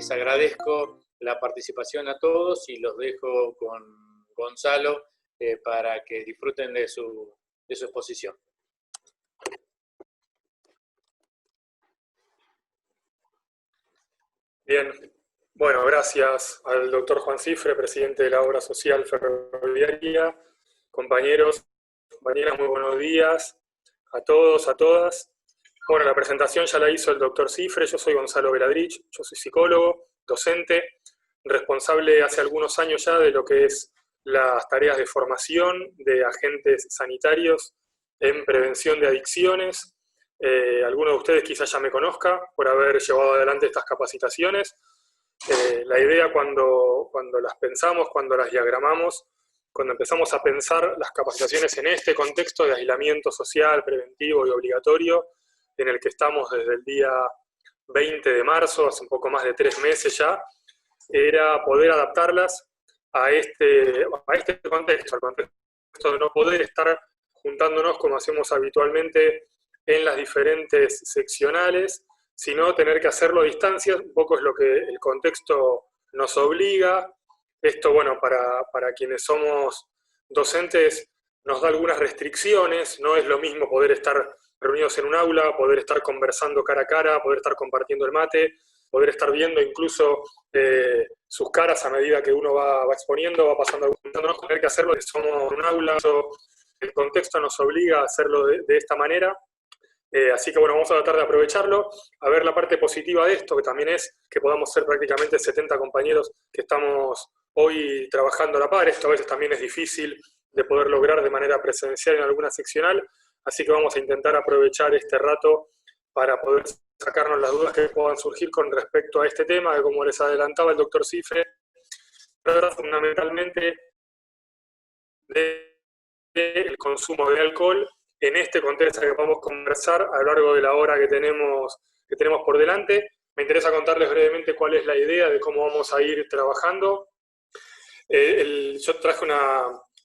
les agradezco la participación a todos y los dejo con Gonzalo para que disfruten de su exposición. Bien, bueno, gracias al doctor Juan Cifre, presidente de la Obra Social Ferroviaria, compañeros, compañeras, muy buenos días a todos, a todas. Bueno, la presentación ya la hizo el doctor Cifre, yo soy Gonzalo Veladrich, yo soy psicólogo, docente, responsable hace algunos años ya de lo que es las tareas de formación de agentes sanitarios en prevención de adicciones. Alguno de ustedes quizás ya me conozca por haber llevado adelante estas capacitaciones. La idea cuando las pensamos, cuando las diagramamos, cuando empezamos a pensar las capacitaciones en este contexto de aislamiento social, preventivo y obligatorio, en el que estamos desde el día 20 de marzo, hace un poco más de 3 meses ya, era poder adaptarlas a este contexto, al contexto de no poder estar juntándonos como hacemos habitualmente en las diferentes seccionales, sino tener que hacerlo a distancia, un poco es lo que el contexto nos obliga. Esto, bueno, para quienes somos docentes nos da algunas restricciones, no es lo mismo poder estar reunidos en un aula, poder estar conversando cara a cara, poder estar compartiendo el mate, poder estar viendo incluso sus caras a medida que uno va exponiendo, va pasando, no tener que hacerlo, que somos un aula, el contexto nos obliga a hacerlo de esta manera. Así que bueno, vamos a tratar de aprovecharlo, a ver la parte positiva de esto, que también es que podamos ser prácticamente 70 compañeros que estamos hoy trabajando a la par. Esto a veces también es difícil de poder lograr de manera presencial en alguna seccional, así que vamos a intentar aprovechar este rato para poder sacarnos las dudas que puedan surgir con respecto a este tema, que como les adelantaba el doctor Cifre, trata fundamentalmente del consumo de alcohol en este contexto que vamos a conversar a lo largo de la hora que tenemos por delante. Me interesa contarles brevemente cuál es la idea de cómo vamos a ir trabajando. Yo traje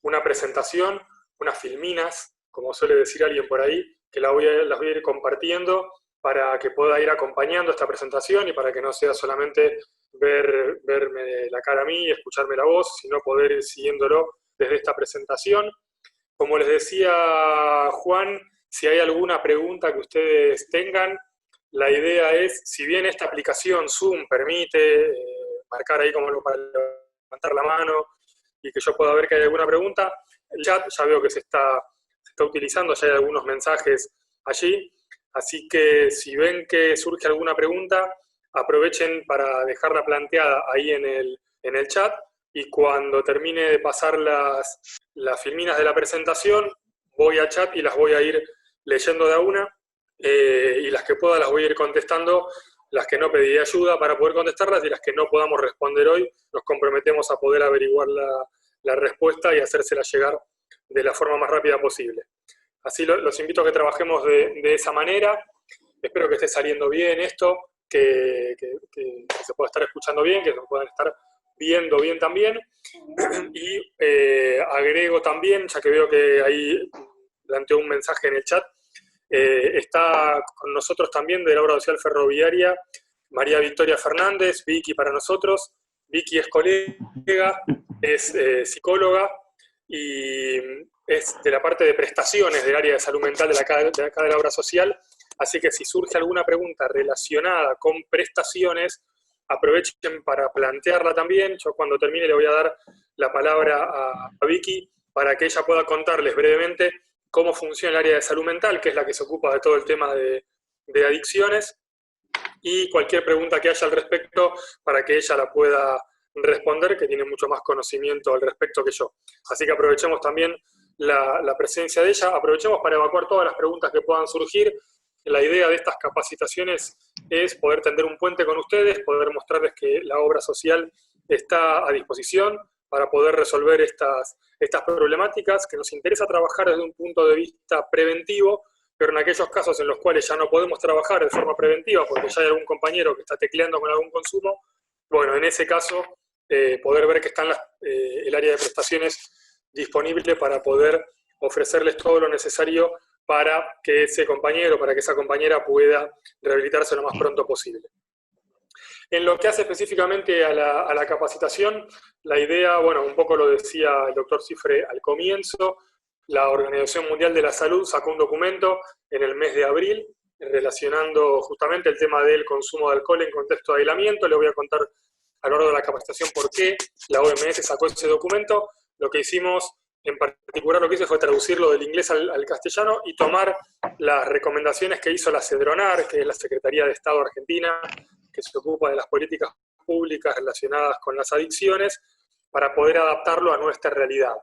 una presentación, unas filminas, como suele decir alguien por ahí, que las voy a ir compartiendo para que pueda ir acompañando esta presentación y para que no sea solamente verme la cara a mí y escucharme la voz, sino poder ir siguiéndolo desde esta presentación. Como les decía Juan, si hay alguna pregunta que ustedes tengan, la idea es, si bien esta aplicación Zoom permite marcar ahí como para levantar la mano y que yo pueda ver que hay alguna pregunta, el chat ya veo que se está utilizando, ya hay algunos mensajes allí, así que si ven que surge alguna pregunta, aprovechen para dejarla planteada ahí en el chat, y cuando termine de pasar las filminas de la presentación, voy a chat y las voy a ir leyendo de a una, y las que pueda las voy a ir contestando, las que no pediré ayuda para poder contestarlas, y las que no podamos responder hoy, nos comprometemos a poder averiguar la respuesta y hacérsela llegar de la forma más rápida posible. Así los invito a que trabajemos de esa manera. Espero que esté saliendo bien esto, que se pueda estar escuchando bien, que se puedan estar viendo bien también. Y agrego también, ya que veo que ahí planteó un mensaje en el chat, está con nosotros también de la Obra Social Ferroviaria María Victoria Fernández, Vicky para nosotros. Vicky es colega, es psicóloga y es de la parte de prestaciones del área de salud mental de acá de la Obra Social, así que si surge alguna pregunta relacionada con prestaciones, aprovechen para plantearla también. Yo cuando termine le voy a dar la palabra a Vicky para que ella pueda contarles brevemente cómo funciona el área de salud mental, que es la que se ocupa de todo el tema de adicciones, y cualquier pregunta que haya al respecto para que ella la pueda responder, que tiene mucho más conocimiento al respecto que yo. Así que aprovechemos también la presencia de ella, aprovechemos para evacuar todas las preguntas que puedan surgir. La idea de estas capacitaciones es poder tender un puente con ustedes, poder mostrarles que la obra social está a disposición para poder resolver estas problemáticas, que nos interesa trabajar desde un punto de vista preventivo, pero en aquellos casos en los cuales ya no podemos trabajar de forma preventiva, porque ya hay algún compañero que está tecleando con algún consumo, bueno, en ese caso, poder ver que está el área de prestaciones disponible para poder ofrecerles todo lo necesario para que ese compañero, para que esa compañera pueda rehabilitarse lo más pronto posible. En lo que hace específicamente a la capacitación, la idea, bueno, un poco lo decía el doctor Cifre al comienzo, la Organización Mundial de la Salud sacó un documento en el mes de abril relacionando justamente el tema del consumo de alcohol en contexto de aislamiento. Le voy a contar a lo largo de la capacitación por qué la OMS sacó ese documento. Lo que hicimos, en particular lo que hice fue traducirlo del inglés al castellano y tomar las recomendaciones que hizo la CEDRONAR, que es la Secretaría de Estado Argentina, que se ocupa de las políticas públicas relacionadas con las adicciones, para poder adaptarlo a nuestra realidad.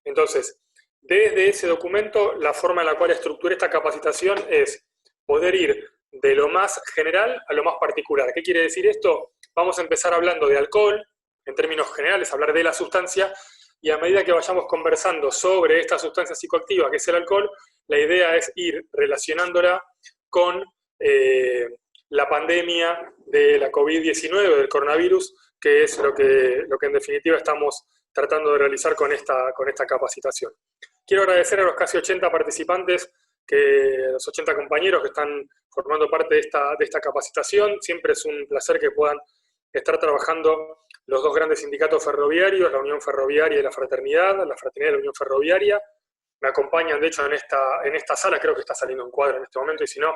Entonces, desde ese documento, la forma en la cual estructuré esta capacitación es poder ir de lo más general a lo más particular. ¿Qué quiere decir esto? Vamos a empezar hablando de alcohol, en términos generales, hablar de la sustancia, y a medida que vayamos conversando sobre esta sustancia psicoactiva, que es el alcohol, la idea es ir relacionándola con la pandemia de la COVID-19, del coronavirus, que es lo que en definitiva estamos tratando de realizar con esta capacitación. Quiero agradecer a los casi 80 participantes, los 80 compañeros que están formando parte de esta capacitación. Siempre es un placer que puedan estar trabajando los dos grandes sindicatos ferroviarios, la Unión Ferroviaria y la Fraternidad y la Unión Ferroviaria. Me acompañan, de hecho, en esta sala, creo que está saliendo un cuadro en este momento, y si no,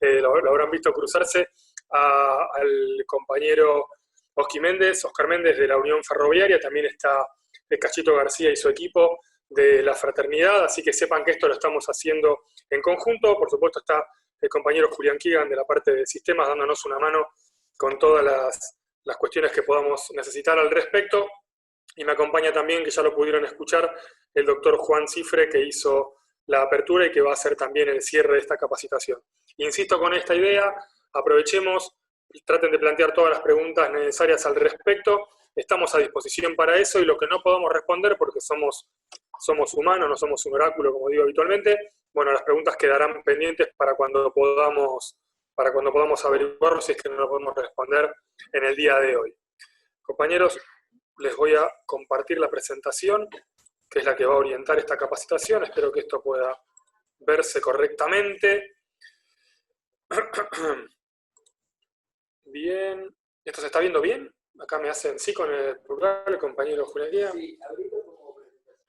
lo habrán visto cruzarse, al compañero Oscar Méndez de la Unión Ferroviaria. También está Cachito García y su equipo de la Fraternidad, así que sepan que esto lo estamos haciendo en conjunto. Por supuesto está el compañero Julián Kigan de la parte de sistemas dándonos una mano con todas las cuestiones que podamos necesitar al respecto. Y me acompaña también, que ya lo pudieron escuchar, el doctor Juan Cifre, que hizo la apertura y que va a hacer también el cierre de esta capacitación. Insisto con esta idea, aprovechemos y traten de plantear todas las preguntas necesarias al respecto. Estamos a disposición para eso, y lo que no podamos responder, porque somos humanos, no somos un oráculo, como digo habitualmente, bueno, las preguntas quedarán pendientes para cuando podamos averiguarlo, si es que no lo podemos responder en el día de hoy. Compañeros, les voy a compartir la presentación, que es la que va a orientar esta capacitación. Espero que esto pueda verse correctamente. Bien. ¿Esto se está viendo bien? Acá me hacen sí con el plural, el compañero Julián Guía.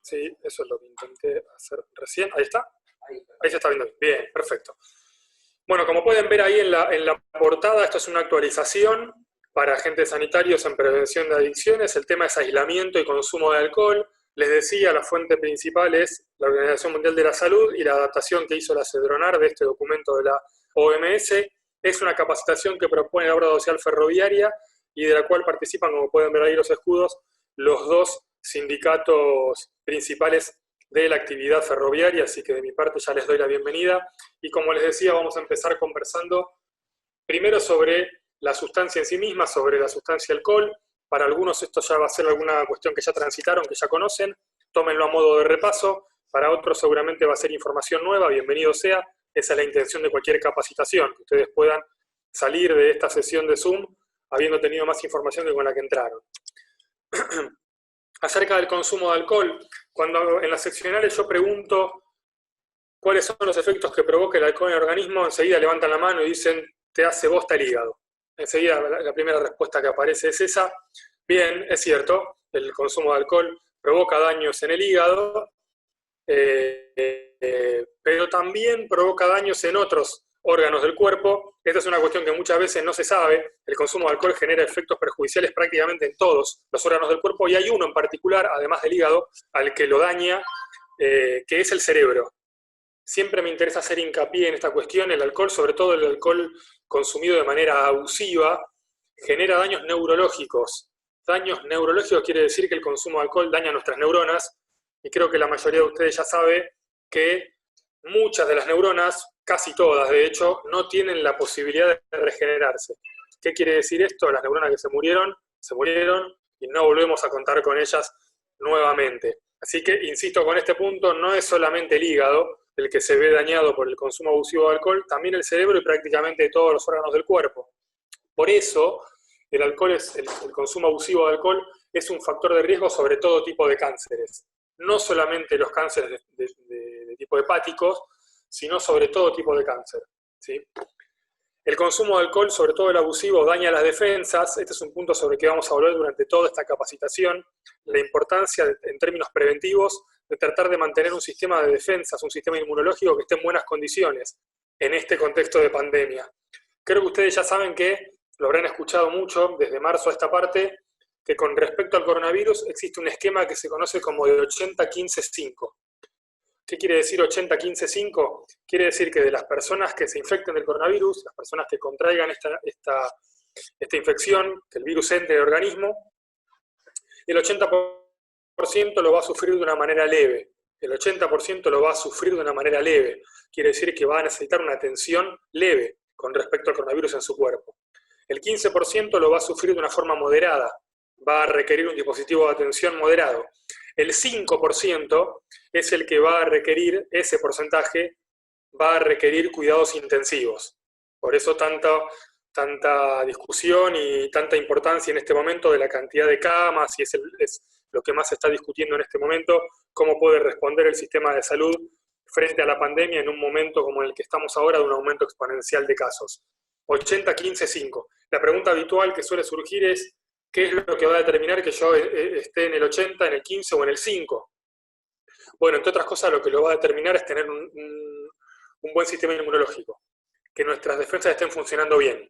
Sí, eso es lo que intenté hacer recién. Ahí está. Ahí se está viendo bien. Bien, perfecto. Bueno, como pueden ver ahí en la portada, esto es una actualización para agentes sanitarios en prevención de adicciones. El tema es aislamiento y consumo de alcohol. Les decía, la fuente principal es la Organización Mundial de la Salud y la adaptación que hizo la CEDRONAR de este documento de la OMS. Es una capacitación que propone la obra social ferroviaria y de la cual participan, como pueden ver ahí los escudos, los dos sindicatos principales de la actividad ferroviaria, así que de mi parte ya les doy la bienvenida. Y como les decía, vamos a empezar conversando primero sobre la sustancia en sí misma, sobre la sustancia alcohol. Para algunos esto ya va a ser alguna cuestión que ya transitaron, que ya conocen, tómenlo a modo de repaso. Para otros seguramente va a ser información nueva, bienvenido sea. Esa es la intención de cualquier capacitación, que ustedes puedan salir de esta sesión de Zoom habiendo tenido más información que con la que entraron. Acerca del consumo de alcohol, cuando en las seccionales yo pregunto cuáles son los efectos que provoca el alcohol en el organismo, enseguida levantan la mano y dicen, te hace bosta el hígado. Enseguida la primera respuesta que aparece es esa. Bien, es cierto, el consumo de alcohol provoca daños en el hígado, pero también provoca daños en otros órganos del cuerpo. Esta es una cuestión que muchas veces no se sabe. El consumo de alcohol genera efectos perjudiciales prácticamente en todos los órganos del cuerpo, y hay uno en particular, además del hígado, al que lo daña, que es el cerebro. Siempre me interesa hacer hincapié en esta cuestión. El alcohol, sobre todo el alcohol consumido de manera abusiva, genera daños neurológicos. Daños neurológicos quiere decir que el consumo de alcohol daña nuestras neuronas, y creo que la mayoría de ustedes ya sabe que muchas de las neuronas, casi todas de hecho, no tienen la posibilidad de regenerarse. ¿Qué quiere decir esto? Las neuronas que se murieron y no volvemos a contar con ellas nuevamente. Así que, insisto con este punto, no es solamente el hígado el que se ve dañado por el consumo abusivo de alcohol, también el cerebro y prácticamente todos los órganos del cuerpo. Por eso, el consumo abusivo de alcohol es un factor de riesgo sobre todo tipo de cánceres. No solamente los cánceres de tipo hepáticos, sino sobre todo tipo de cáncer, ¿sí? El consumo de alcohol, sobre todo el abusivo, daña las defensas. Este es un punto sobre el que vamos a hablar durante toda esta capacitación. La importancia, en términos preventivos, de tratar de mantener un sistema de defensas, un sistema inmunológico que esté en buenas condiciones en este contexto de pandemia. Creo que ustedes ya saben que, lo habrán escuchado mucho desde marzo a esta parte, que con respecto al coronavirus existe un esquema que se conoce como de 80-15-5. ¿Qué quiere decir 80-15-5? Quiere decir que de las personas que se infecten del coronavirus, las personas que contraigan esta infección, que el virus entre en el organismo, el 80% lo va a sufrir de una manera leve. El 80% lo va a sufrir de una manera leve. Quiere decir que va a necesitar una atención leve con respecto al coronavirus en su cuerpo. El 15% lo va a sufrir de una forma moderada. Va a requerir un dispositivo de atención moderado. El 5% es el que va a requerir, ese porcentaje, va a requerir cuidados intensivos. Por eso tanta discusión y tanta importancia en este momento de la cantidad de camas, y es lo que más se está discutiendo en este momento, cómo puede responder el sistema de salud frente a la pandemia en un momento como el que estamos ahora, de un aumento exponencial de casos. 80-15-5. La pregunta habitual que suele surgir es, ¿qué es lo que va a determinar que yo esté en el 80, en el 15 o en el 5? Bueno, entre otras cosas, lo que lo va a determinar es tener un buen sistema inmunológico, que nuestras defensas estén funcionando bien,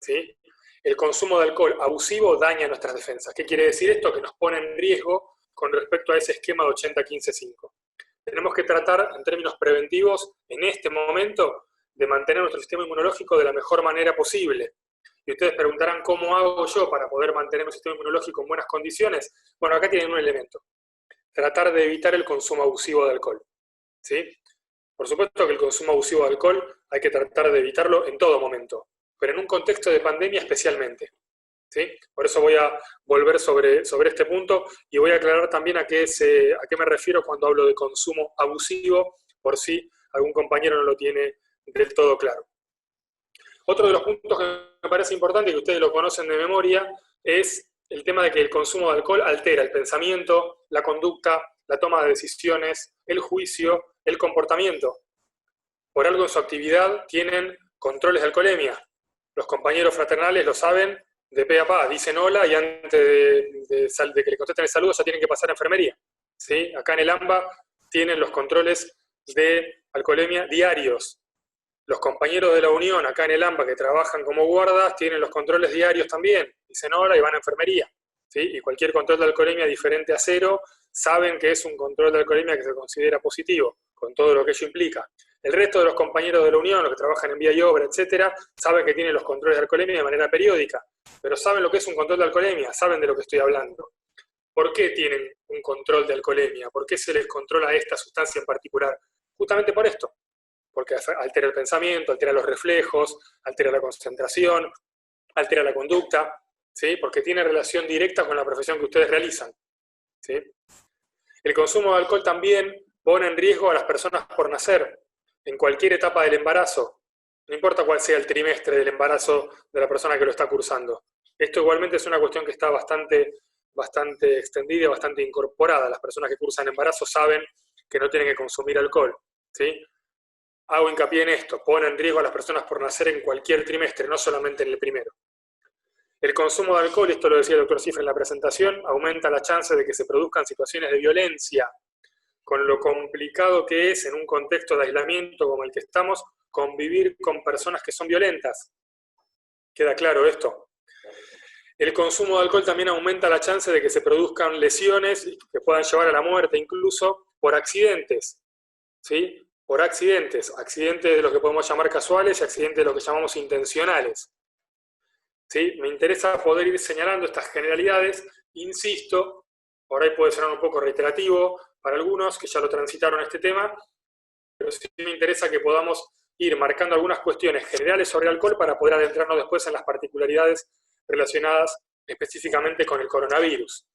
¿sí? El consumo de alcohol abusivo daña nuestras defensas. ¿Qué quiere decir esto? Que nos pone en riesgo con respecto a ese esquema de 80-15-5. Tenemos que tratar, en términos preventivos, en este momento, de mantener nuestro sistema inmunológico de la mejor manera posible. Y ustedes preguntarán, ¿cómo hago yo para poder mantener un sistema inmunológico en buenas condiciones? Bueno, acá tienen un elemento. Tratar de evitar el consumo abusivo de alcohol, ¿sí? Por supuesto que el consumo abusivo de alcohol hay que tratar de evitarlo en todo momento, pero en un contexto de pandemia especialmente, ¿sí? Por eso voy a volver sobre este punto y voy a aclarar también a qué me refiero cuando hablo de consumo abusivo, por si algún compañero no lo tiene del todo claro. Otro de los puntos que me parece importante, y que ustedes lo conocen de memoria, es el tema de que el consumo de alcohol altera el pensamiento, la conducta, la toma de decisiones, el juicio, el comportamiento. Por algo en su actividad tienen controles de alcoholemia. Los compañeros fraternales lo saben de pe a pa, dicen hola y antes de que le contesten el saludo ya tienen que pasar a enfermería, ¿sí? Acá en el AMBA tienen los controles de alcoholemia diarios. Los compañeros de la Unión, acá en el AMBA, que trabajan como guardas, tienen los controles diarios también. Dicen hola y van a enfermería, ¿sí? Y cualquier control de alcoholemia diferente a 0, saben que es un control de alcoholemia que se considera positivo, con todo lo que ello implica. El resto de los compañeros de la Unión, los que trabajan en vía y obra, etcétera, saben que tienen los controles de alcoholemia de manera periódica, pero saben lo que es un control de alcoholemia, saben de lo que estoy hablando. ¿Por qué tienen un control de alcoholemia? ¿Por qué se les controla esta sustancia en particular? Justamente por esto. Porque altera el pensamiento, altera los reflejos, altera la concentración, altera la conducta, ¿sí? Porque tiene relación directa con la profesión que ustedes realizan, ¿sí? El consumo de alcohol también pone en riesgo a las personas por nacer, en cualquier etapa del embarazo, no importa cuál sea el trimestre del embarazo de la persona que lo está cursando. Esto igualmente es una cuestión que está bastante extendida y bastante incorporada. Las personas que cursan embarazo saben que no tienen que consumir alcohol, ¿sí? Hago hincapié en esto, pone en riesgo a las personas por nacer en cualquier trimestre, no solamente en el primero. El consumo de alcohol, esto lo decía el doctor Cifra en la presentación, aumenta la chance de que se produzcan situaciones de violencia, con lo complicado que es en un contexto de aislamiento como el que estamos, convivir con personas que son violentas. ¿Queda claro esto? El consumo de alcohol también aumenta la chance de que se produzcan lesiones que puedan llevar a la muerte, incluso por accidentes, ¿sí? Por accidentes de los que podemos llamar casuales y accidentes de los que llamamos intencionales. ¿Sí? Me interesa poder ir señalando estas generalidades, insisto, por ahí puede sonar un poco reiterativo para algunos que ya lo transitaron este tema, pero sí me interesa que podamos ir marcando algunas cuestiones generales sobre el alcohol para poder adentrarnos después en las particularidades relacionadas específicamente con el coronavirus.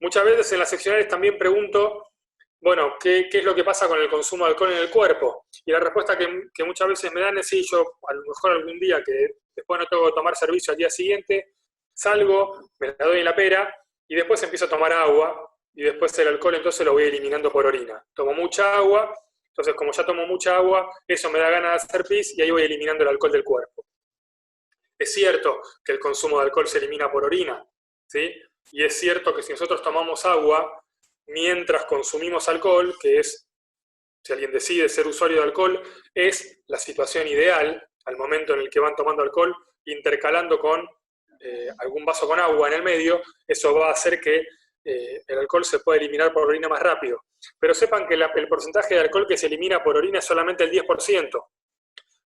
Muchas veces en las seccionales también pregunto, bueno, ¿qué es lo que pasa con el consumo de alcohol en el cuerpo? Y la respuesta que muchas veces me dan es, sí, yo a lo mejor algún día que después no tengo que tomar servicio al día siguiente, salgo, me la doy en la pera, y después empiezo a tomar agua, y después el alcohol entonces lo voy eliminando por orina. Tomo mucha agua, Entonces, como ya tomo mucha agua, eso me da ganas de hacer pis y ahí voy eliminando el alcohol del cuerpo. Es cierto que el consumo de alcohol se elimina por orina, ¿sí? Y es cierto que si nosotros tomamos agua mientras consumimos alcohol, que es, si alguien decide ser usuario de alcohol, es la situación ideal al momento en el que van tomando alcohol, intercalando con algún vaso con agua en el medio, eso va a hacer que el alcohol se pueda eliminar por orina más rápido. Pero sepan que el porcentaje de alcohol que se elimina por orina es solamente el 10%.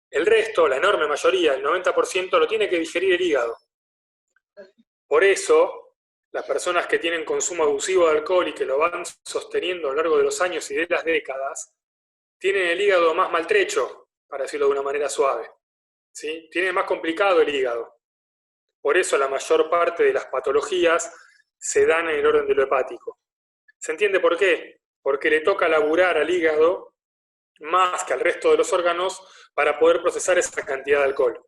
El resto, la enorme mayoría, el 90%, lo tiene que digerir el hígado. Por eso, las personas que tienen consumo abusivo de alcohol y que lo van sosteniendo a lo largo de los años y de las décadas, tienen el hígado más maltrecho, para decirlo de una manera suave, ¿sí? Tienen más complicado el hígado. Por eso la mayor parte de las patologías se dan en el orden de lo hepático. ¿Se entiende por qué? Porque le toca laburar al hígado más que al resto de los órganos para poder procesar esa cantidad de alcohol.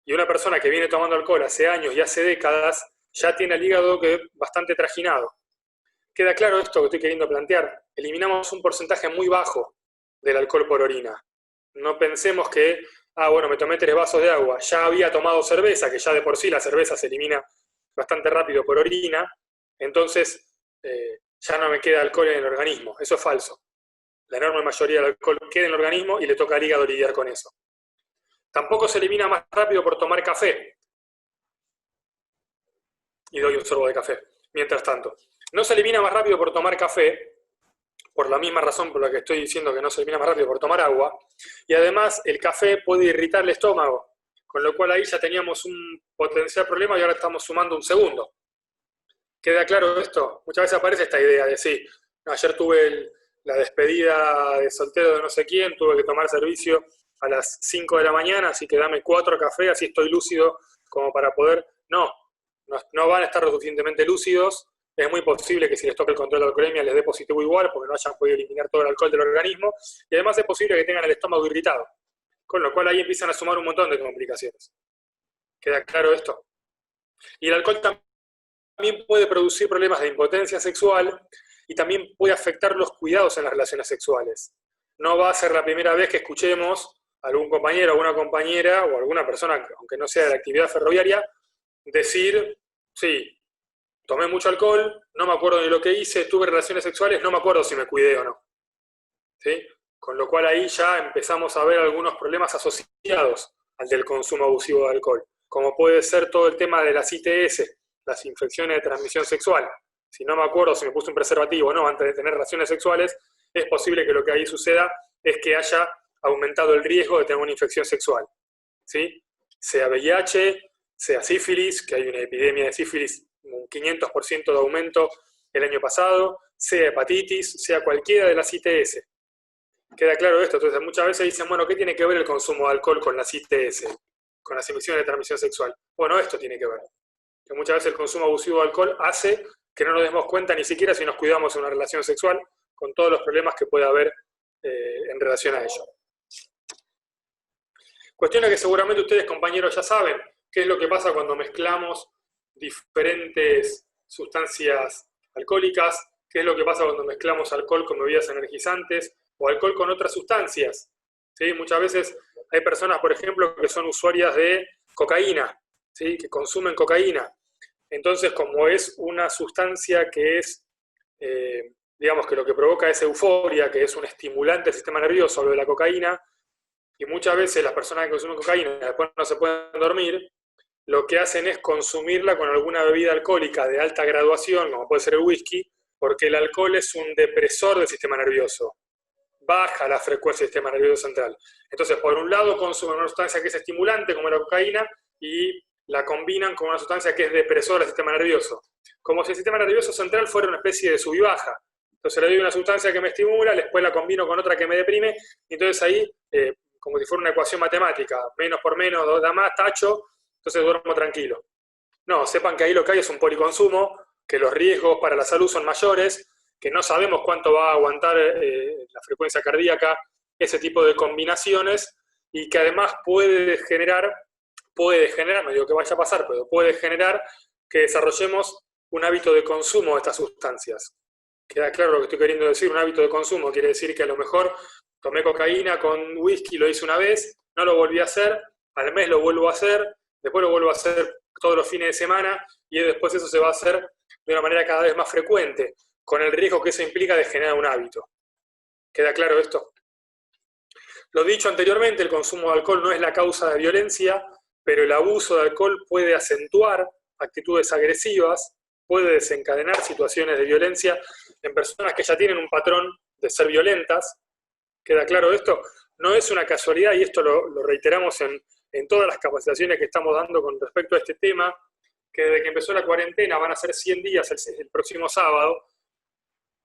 Y una persona que viene tomando alcohol hace años y hace décadas, ya tiene el hígado bastante trajinado. ¿Queda claro esto que estoy queriendo plantear? Eliminamos un porcentaje muy bajo del alcohol por orina. No pensemos que, bueno, me tomé 3 vasos de agua, ya había tomado cerveza, que ya de por sí la cerveza se elimina bastante rápido por orina, entonces ya no me queda alcohol en el organismo. Eso es falso. La enorme mayoría del alcohol queda en el organismo y le toca al hígado lidiar con eso. Tampoco se elimina más rápido por tomar café. Y doy un sorbo de café. Mientras tanto, no se elimina más rápido por tomar café, por la misma razón por la que estoy diciendo que no se elimina más rápido por tomar agua, y además el café puede irritar el estómago, con lo cual ahí ya teníamos un potencial problema y ahora estamos sumando un segundo. ¿Queda claro esto? Muchas veces aparece esta idea de sí, ayer tuve la despedida de soltero de no sé quién, tuve que tomar servicio a las 5 de la mañana, así que dame 4 cafés, así estoy lúcido como para poder... No van a estar lo suficientemente lúcidos. Es muy posible que si les toca el control de alcoholemia les dé positivo igual, porque no hayan podido eliminar todo el alcohol del organismo, y además es posible que tengan el estómago irritado, con lo cual ahí empiezan a sumar un montón de complicaciones. ¿Queda claro esto? Y el alcohol también puede producir problemas de impotencia sexual y también puede afectar los cuidados en las relaciones sexuales. No va a ser la primera vez que escuchemos a algún compañero, alguna compañera o alguna persona, aunque no sea de la actividad ferroviaria, decir, sí, tomé mucho alcohol, no me acuerdo de lo que hice, tuve relaciones sexuales, no me acuerdo si me cuidé o no. ¿Sí? Con lo cual ahí ya empezamos a ver algunos problemas asociados al del consumo abusivo de alcohol, como puede ser todo el tema de las ITS, las infecciones de transmisión sexual. Si no me acuerdo si me puse un preservativo o no antes de tener relaciones sexuales, es posible que lo que ahí suceda es que haya aumentado el riesgo de tener una infección sexual. ¿Sí? Sea VIH, sea sífilis, que hay una epidemia de sífilis, un 500% de aumento el año pasado, sea hepatitis, sea cualquiera de las ITS. ¿Queda claro esto? Entonces muchas veces dicen, bueno, ¿qué tiene que ver el consumo de alcohol con las ITS, con las infecciones de transmisión sexual? Bueno, esto tiene que ver. Que muchas veces el consumo abusivo de alcohol hace que no nos demos cuenta ni siquiera si nos cuidamos en una relación sexual, con todos los problemas que puede haber en relación a ello. Cuestiones que seguramente ustedes, compañeros, ya saben. ¿Qué es lo que pasa cuando mezclamos diferentes sustancias alcohólicas? ¿Qué es lo que pasa cuando mezclamos alcohol con bebidas energizantes o alcohol con otras sustancias? ¿Sí? Muchas veces hay personas, por ejemplo, que son usuarias de cocaína, ¿sí? Que consumen cocaína. Entonces, como es una sustancia que es, digamos que lo que provoca es euforia, que es un estimulante del sistema nervioso, lo de la cocaína, y muchas veces las personas que consumen cocaína después no se pueden dormir, lo que hacen es consumirla con alguna bebida alcohólica de alta graduación, como puede ser el whisky, porque el alcohol es un depresor del sistema nervioso. Baja la frecuencia del sistema nervioso central. Entonces, por un lado consumen una sustancia que es estimulante, como la cocaína, y la combinan con una sustancia que es depresora del sistema nervioso. Como si el sistema nervioso central fuera una especie de sub y baja. Entonces le doy una sustancia que me estimula, después la combino con otra que me deprime, y entonces ahí, como si fuera una ecuación matemática, menos por menos da más, tacho, entonces duermo tranquilo. No, sepan que ahí lo que hay es un policonsumo, que los riesgos para la salud son mayores, que no sabemos cuánto va a aguantar la frecuencia cardíaca, ese tipo de combinaciones, y que además puede generar, no digo que vaya a pasar, pero puede generar que desarrollemos un hábito de consumo de estas sustancias. Queda claro lo que estoy queriendo decir. Un hábito de consumo quiere decir que a lo mejor tomé cocaína con whisky, lo hice una vez, no lo volví a hacer, al mes lo vuelvo a hacer, después lo vuelvo a hacer todos los fines de semana, y después eso se va a hacer de una manera cada vez más frecuente, con el riesgo que eso implica de generar un hábito. ¿Queda claro esto? Lo dicho anteriormente, el consumo de alcohol no es la causa de violencia, pero el abuso de alcohol puede acentuar actitudes agresivas, puede desencadenar situaciones de violencia en personas que ya tienen un patrón de ser violentas. ¿Queda claro esto? No es una casualidad, y esto lo reiteramos en todas las capacitaciones que estamos dando con respecto a este tema, que desde que empezó la cuarentena, van a ser 100 días el próximo sábado,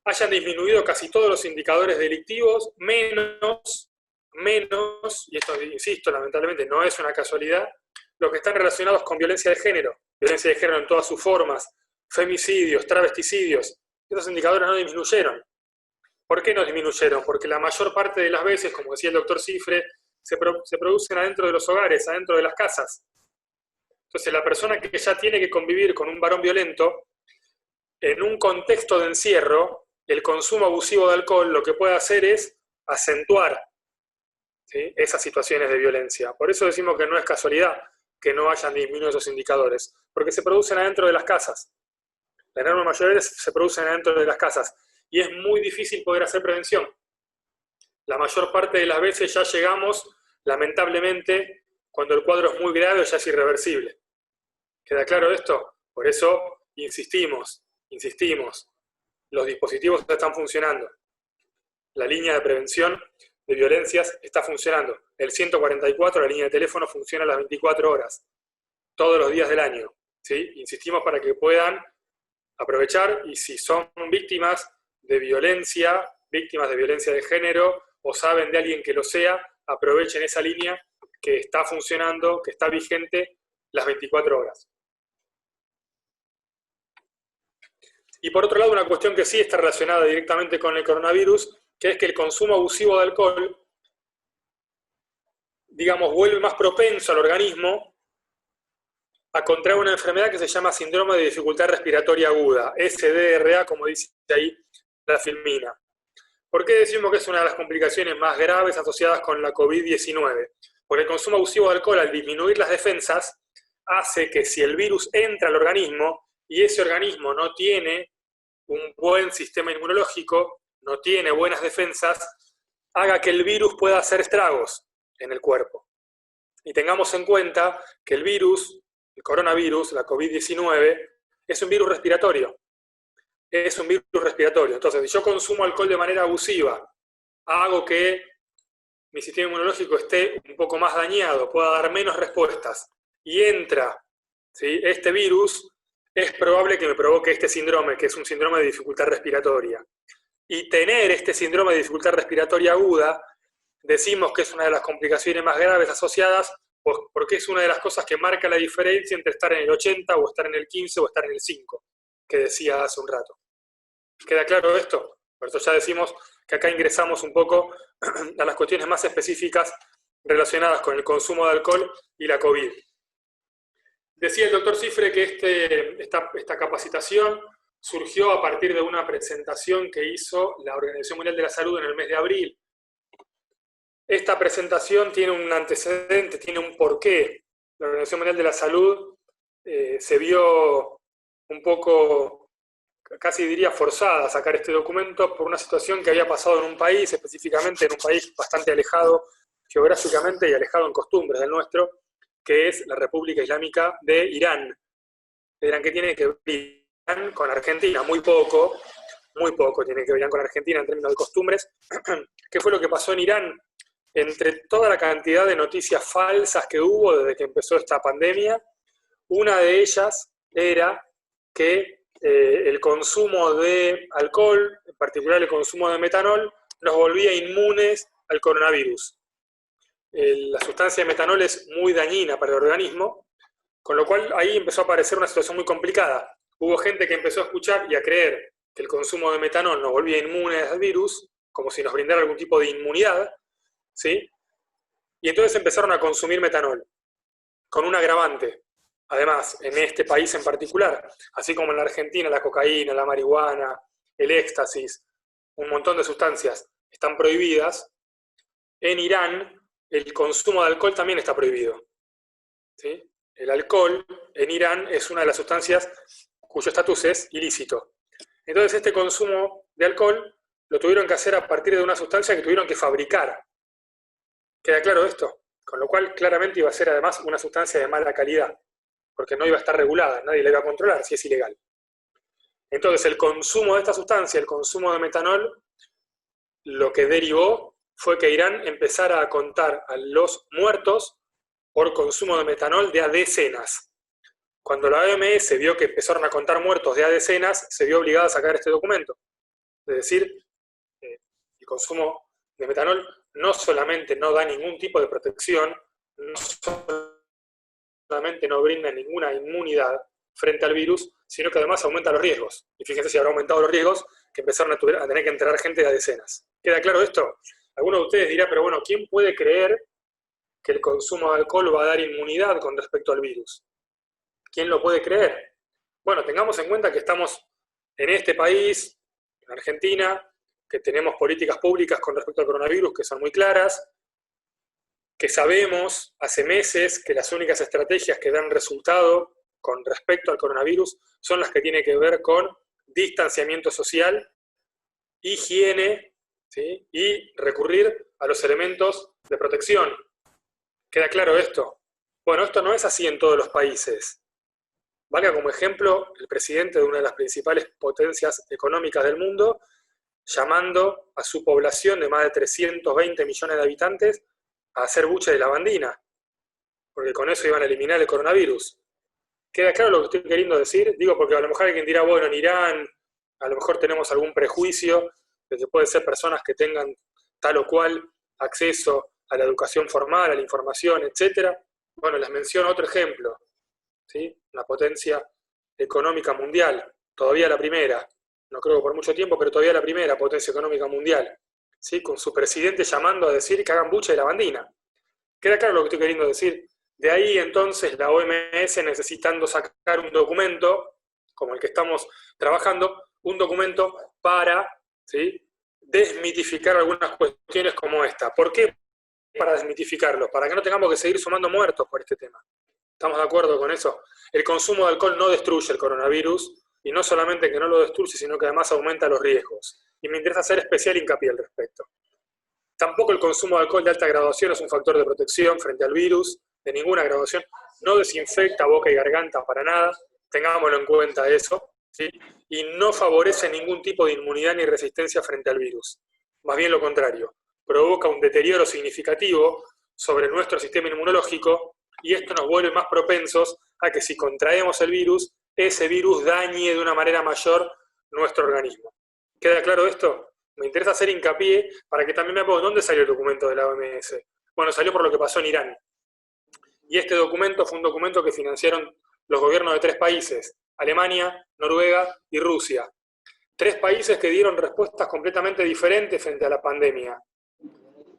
hayan disminuido casi todos los indicadores delictivos, menos, y esto insisto, lamentablemente no es una casualidad, los que están relacionados con violencia de género en todas sus formas, femicidios, travesticidios. Esos indicadores no disminuyeron. ¿Por qué no disminuyeron? Porque la mayor parte de las veces, como decía el doctor Cifre, se producen adentro de los hogares, adentro de las casas. Entonces la persona que ya tiene que convivir con un varón violento, en un contexto de encierro, el consumo abusivo de alcohol lo que puede hacer es acentuar, ¿sí?, esas situaciones de violencia. Por eso decimos que no es casualidad que no hayan disminuido esos indicadores, porque se producen adentro de las casas. La enorme mayoría se producen adentro de las casas, y es muy difícil poder hacer prevención. La mayor parte de las veces ya llegamos, lamentablemente, cuando el cuadro es muy grave o ya es irreversible. ¿Queda claro esto? Por eso insistimos, los dispositivos están funcionando. La línea de prevención de violencias está funcionando. El 144, la línea de teléfono, funciona a las 24 horas, todos los días del año, ¿sí? Insistimos para que puedan aprovechar, y si son víctimas de violencia de género, o saben de alguien que lo sea, aprovechen esa línea que está funcionando, que está vigente las 24 horas. Y por otro lado, una cuestión que sí está relacionada directamente con el coronavirus, que es que el consumo abusivo de alcohol, digamos, vuelve más propenso al organismo a contraer una enfermedad que se llama síndrome de dificultad respiratoria aguda, SDRA, como dice ahí la filmina. ¿Por qué decimos que es una de las complicaciones más graves asociadas con la COVID-19? Porque el consumo abusivo de alcohol, al disminuir las defensas, hace que si el virus entra al organismo y ese organismo no tiene un buen sistema inmunológico, no tiene buenas defensas, haga que el virus pueda hacer estragos en el cuerpo. Y tengamos en cuenta que el virus, el coronavirus, la COVID-19, es un virus respiratorio. Es un virus respiratorio. Entonces, si yo consumo alcohol de manera abusiva, hago que mi sistema inmunológico esté un poco más dañado, pueda dar menos respuestas, y entra, ¿sí?, este virus, es probable que me provoque este síndrome, que es un síndrome de dificultad respiratoria. Y tener este síndrome de dificultad respiratoria aguda, decimos que es una de las complicaciones más graves asociadas, porque es una de las cosas que marca la diferencia entre estar en el 80 o estar en el 15 o estar en el 5, que decía hace un rato. ¿Queda claro esto? Por eso ya decimos que acá ingresamos un poco a las cuestiones más específicas relacionadas con el consumo de alcohol y la COVID. Decía el doctor Cifre que esta capacitación surgió a partir de una presentación que hizo la Organización Mundial de la Salud en el mes de abril. Esta presentación tiene un antecedente, tiene un porqué. La Organización Mundial de la Salud se vio un poco, casi diría forzada a sacar este documento por una situación que había pasado en un país, específicamente en un país bastante alejado geográficamente y alejado en costumbres del nuestro, que es la República Islámica de Irán. Dirán, ¿qué tiene que ver Irán con Argentina? Muy poco tiene que ver Irán con Argentina en términos de costumbres. ¿Qué fue lo que pasó en Irán? Entre toda la cantidad de noticias falsas que hubo desde que empezó esta pandemia, una de ellas era que el consumo de alcohol, en particular el consumo de metanol, nos volvía inmunes al coronavirus. La sustancia de metanol es muy dañina para el organismo, con lo cual ahí empezó a aparecer una situación muy complicada. Hubo gente que empezó a escuchar y a creer que el consumo de metanol nos volvía inmunes al virus, como si nos brindara algún tipo de inmunidad, ¿sí? Y entonces empezaron a consumir metanol, con un agravante. Además, en este país en particular, así como en la Argentina, la cocaína, la marihuana, el éxtasis, un montón de sustancias están prohibidas, en Irán el consumo de alcohol también está prohibido. ¿Sí? El alcohol en Irán es una de las sustancias cuyo estatus es ilícito. Entonces este consumo de alcohol lo tuvieron que hacer a partir de una sustancia que tuvieron que fabricar. ¿Queda claro esto? Con lo cual claramente iba a ser además una sustancia de mala calidad, porque no iba a estar regulada, nadie la iba a controlar si es ilegal. Entonces el consumo de esta sustancia, el consumo de metanol, lo que derivó fue que Irán empezara a contar a los muertos por consumo de metanol de a decenas. Cuando la OMS vio que empezaron a contar muertos de a decenas, se vio obligada a sacar este documento. Es decir, el consumo de metanol no solamente no da ningún tipo de protección, no solamente no brinda ninguna inmunidad frente al virus, sino que además aumenta los riesgos. Y fíjense si habrá aumentado los riesgos, que empezaron a tener que enterrar gente de a decenas. ¿Queda claro esto? Alguno de ustedes dirá, pero bueno, ¿quién puede creer que el consumo de alcohol va a dar inmunidad con respecto al virus? ¿Quién lo puede creer? Bueno, tengamos en cuenta que estamos en este país, en Argentina, que tenemos políticas públicas con respecto al coronavirus que son muy claras, que sabemos hace meses que las únicas estrategias que dan resultado con respecto al coronavirus son las que tienen que ver con distanciamiento social, higiene, ¿sí? Y recurrir a los elementos de protección. ¿Queda claro esto? Bueno, esto no es así en todos los países. Valga como ejemplo el presidente de una de las principales potencias económicas del mundo, llamando a su población de más de 320 millones de habitantes a hacer buche de lavandina, porque con eso iban a eliminar el coronavirus. ¿Queda claro lo que estoy queriendo decir? Digo, porque a lo mejor alguien dirá, bueno, en Irán a lo mejor tenemos algún prejuicio de que pueden ser personas que tengan tal o cual acceso a la educación formal, a la información, etc. Bueno, les menciono otro ejemplo, ¿sí? Una potencia económica mundial, todavía la primera, no creo que por mucho tiempo, pero todavía la primera potencia económica mundial, ¿sí? Con su presidente llamando a decir que hagan buche de lavandina. ¿Queda claro lo que estoy queriendo decir? De ahí entonces la OMS necesitando sacar un documento, como el que estamos trabajando, un documento para, ¿sí?, desmitificar algunas cuestiones como esta. ¿Por qué para desmitificarlo? Para que no tengamos que seguir sumando muertos por este tema. ¿Estamos de acuerdo con eso? El consumo de alcohol no destruye el coronavirus, y no solamente que no lo destruye, sino que además aumenta los riesgos. Y me interesa hacer especial hincapié al respecto. Tampoco el consumo de alcohol de alta graduación es un factor de protección frente al virus, de ninguna graduación. No desinfecta boca y garganta para nada, tengámoslo en cuenta eso, ¿sí? Y no favorece ningún tipo de inmunidad ni resistencia frente al virus. Más bien lo contrario, provoca un deterioro significativo sobre nuestro sistema inmunológico, y esto nos vuelve más propensos a que si contraemos el virus, ese virus dañe de una manera mayor nuestro organismo. ¿Queda claro esto? Me interesa hacer hincapié para que también me pongan dónde salió el documento de la OMS. Bueno, salió por lo que pasó en Irán. Y este documento fue un documento que financiaron los gobiernos de 3 países, Alemania, Noruega y Rusia. 3 países que dieron respuestas completamente diferentes frente a la pandemia.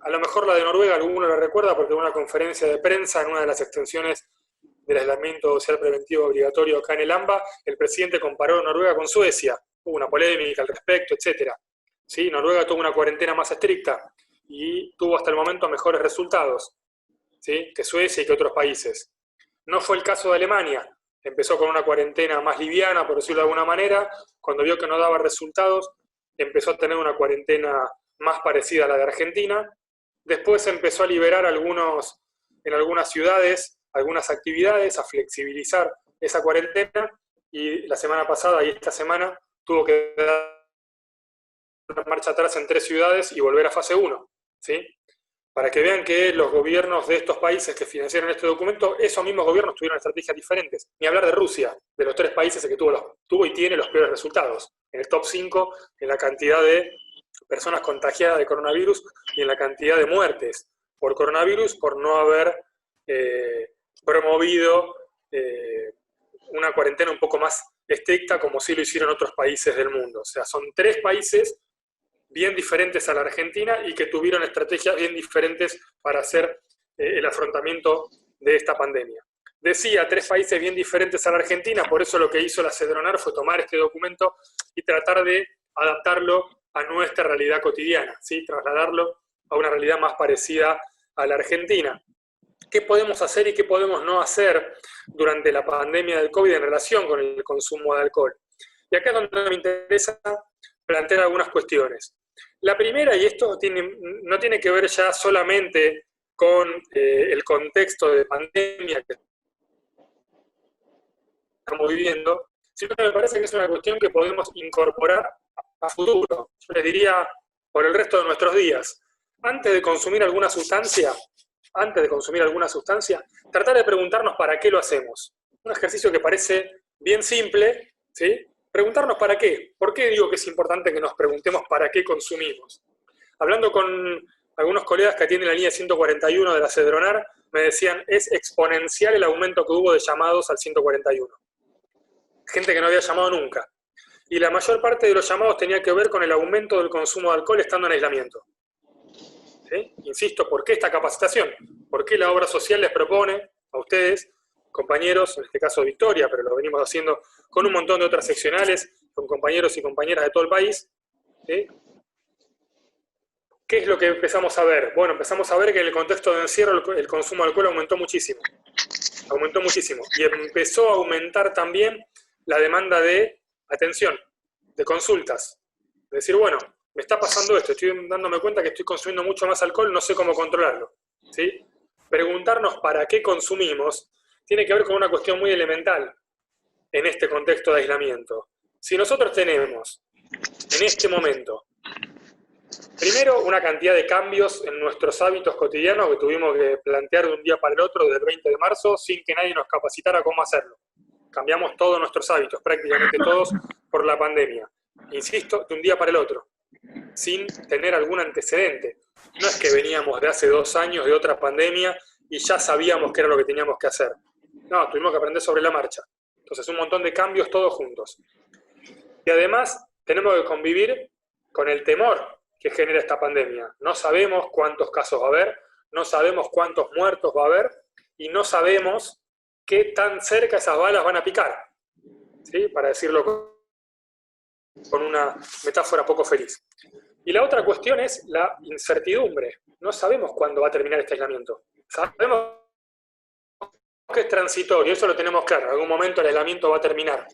A lo mejor la de Noruega alguno la recuerda porque en una conferencia de prensa, en una de las extensiones del aislamiento social preventivo obligatorio acá en el AMBA, el presidente comparó Noruega con Suecia. Hubo una polémica al respecto, etc. ¿Sí? Noruega tuvo una cuarentena más estricta y tuvo hasta el momento mejores resultados, ¿sí?, que Suecia y que otros países. No fue el caso de Alemania. Empezó con una cuarentena más liviana, por decirlo de alguna manera. Cuando vio que no daba resultados, empezó a tener una cuarentena más parecida a la de Argentina. Después empezó a liberar en algunas ciudades algunas actividades, a flexibilizar esa cuarentena, y la semana pasada y esta semana tuvo que dar una marcha atrás en 3 ciudades y volver a fase 1, ¿sí? Para que vean que los gobiernos de estos países que financiaron este documento, esos mismos gobiernos tuvieron estrategias diferentes. Ni hablar de Rusia, de los 3 países que tuvo y tiene los peores resultados. En el top 5, en la cantidad de personas contagiadas de coronavirus y en la cantidad de muertes por coronavirus, por no haber promovido una cuarentena un poco más estricta, como sí lo hicieron otros países del mundo. O sea, son 3 países bien diferentes a la Argentina y que tuvieron estrategias bien diferentes para hacer el afrontamiento de esta pandemia. Decía, 3 países bien diferentes a la Argentina, por eso lo que hizo la CEDRONAR fue tomar este documento y tratar de adaptarlo a nuestra realidad cotidiana, ¿sí? Trasladarlo a una realidad más parecida a la Argentina. ¿Qué podemos hacer y qué podemos no hacer durante la pandemia del COVID en relación con el consumo de alcohol? Y acá es donde me interesa plantear algunas cuestiones. La primera, y esto no tiene que ver ya solamente con el contexto de pandemia que estamos viviendo, sino que me parece que es una cuestión que podemos incorporar a futuro. Yo les diría por el resto de nuestros días. Antes de consumir alguna sustancia, tratar de preguntarnos para qué lo hacemos. Un ejercicio que parece bien simple, ¿sí? Preguntarnos para qué. ¿Por qué digo que es importante que nos preguntemos para qué consumimos? Hablando con algunos colegas que atienden la línea 141 de la Cedronar, me decían, es exponencial el aumento que hubo de llamados al 141. Gente que no había llamado nunca. Y la mayor parte de los llamados tenía que ver con el aumento del consumo de alcohol estando en aislamiento. ¿Sí? Insisto, ¿por qué esta capacitación? ¿Por qué la obra social les propone a ustedes, compañeros, en este caso Victoria, pero lo venimos haciendo con un montón de otras seccionales, con compañeros y compañeras de todo el país? ¿Sí? ¿Qué es lo que empezamos a ver? Bueno, empezamos a ver que en el contexto de encierro el consumo de alcohol aumentó muchísimo. Aumentó muchísimo. Y empezó a aumentar también la demanda de atención, de consultas. Es decir, bueno, me está pasando esto, estoy dándome cuenta que estoy consumiendo mucho más alcohol, no sé cómo controlarlo. ¿Sí? Preguntarnos para qué consumimos tiene que ver con una cuestión muy elemental en este contexto de aislamiento. Si nosotros tenemos, en este momento, primero una cantidad de cambios en nuestros hábitos cotidianos que tuvimos que plantear de un día para el otro desde el 20 de marzo sin que nadie nos capacitara cómo hacerlo. Cambiamos todos nuestros hábitos, prácticamente todos, por la pandemia. Insisto, de un día para el otro, sin tener algún antecedente. No es que veníamos de hace 2 años de otra pandemia y ya sabíamos qué era lo que teníamos que hacer. No, tuvimos que aprender sobre la marcha. Entonces, un montón de cambios todos juntos. Y además, tenemos que convivir con el temor que genera esta pandemia. No sabemos cuántos casos va a haber, no sabemos cuántos muertos va a haber, y no sabemos qué tan cerca esas balas van a picar. ¿Sí? Para decirlo con una metáfora poco feliz. Y la otra cuestión es la incertidumbre. No sabemos cuándo va a terminar este aislamiento. Sabemos que es transitorio, eso lo tenemos claro. En algún momento el aislamiento va a terminar.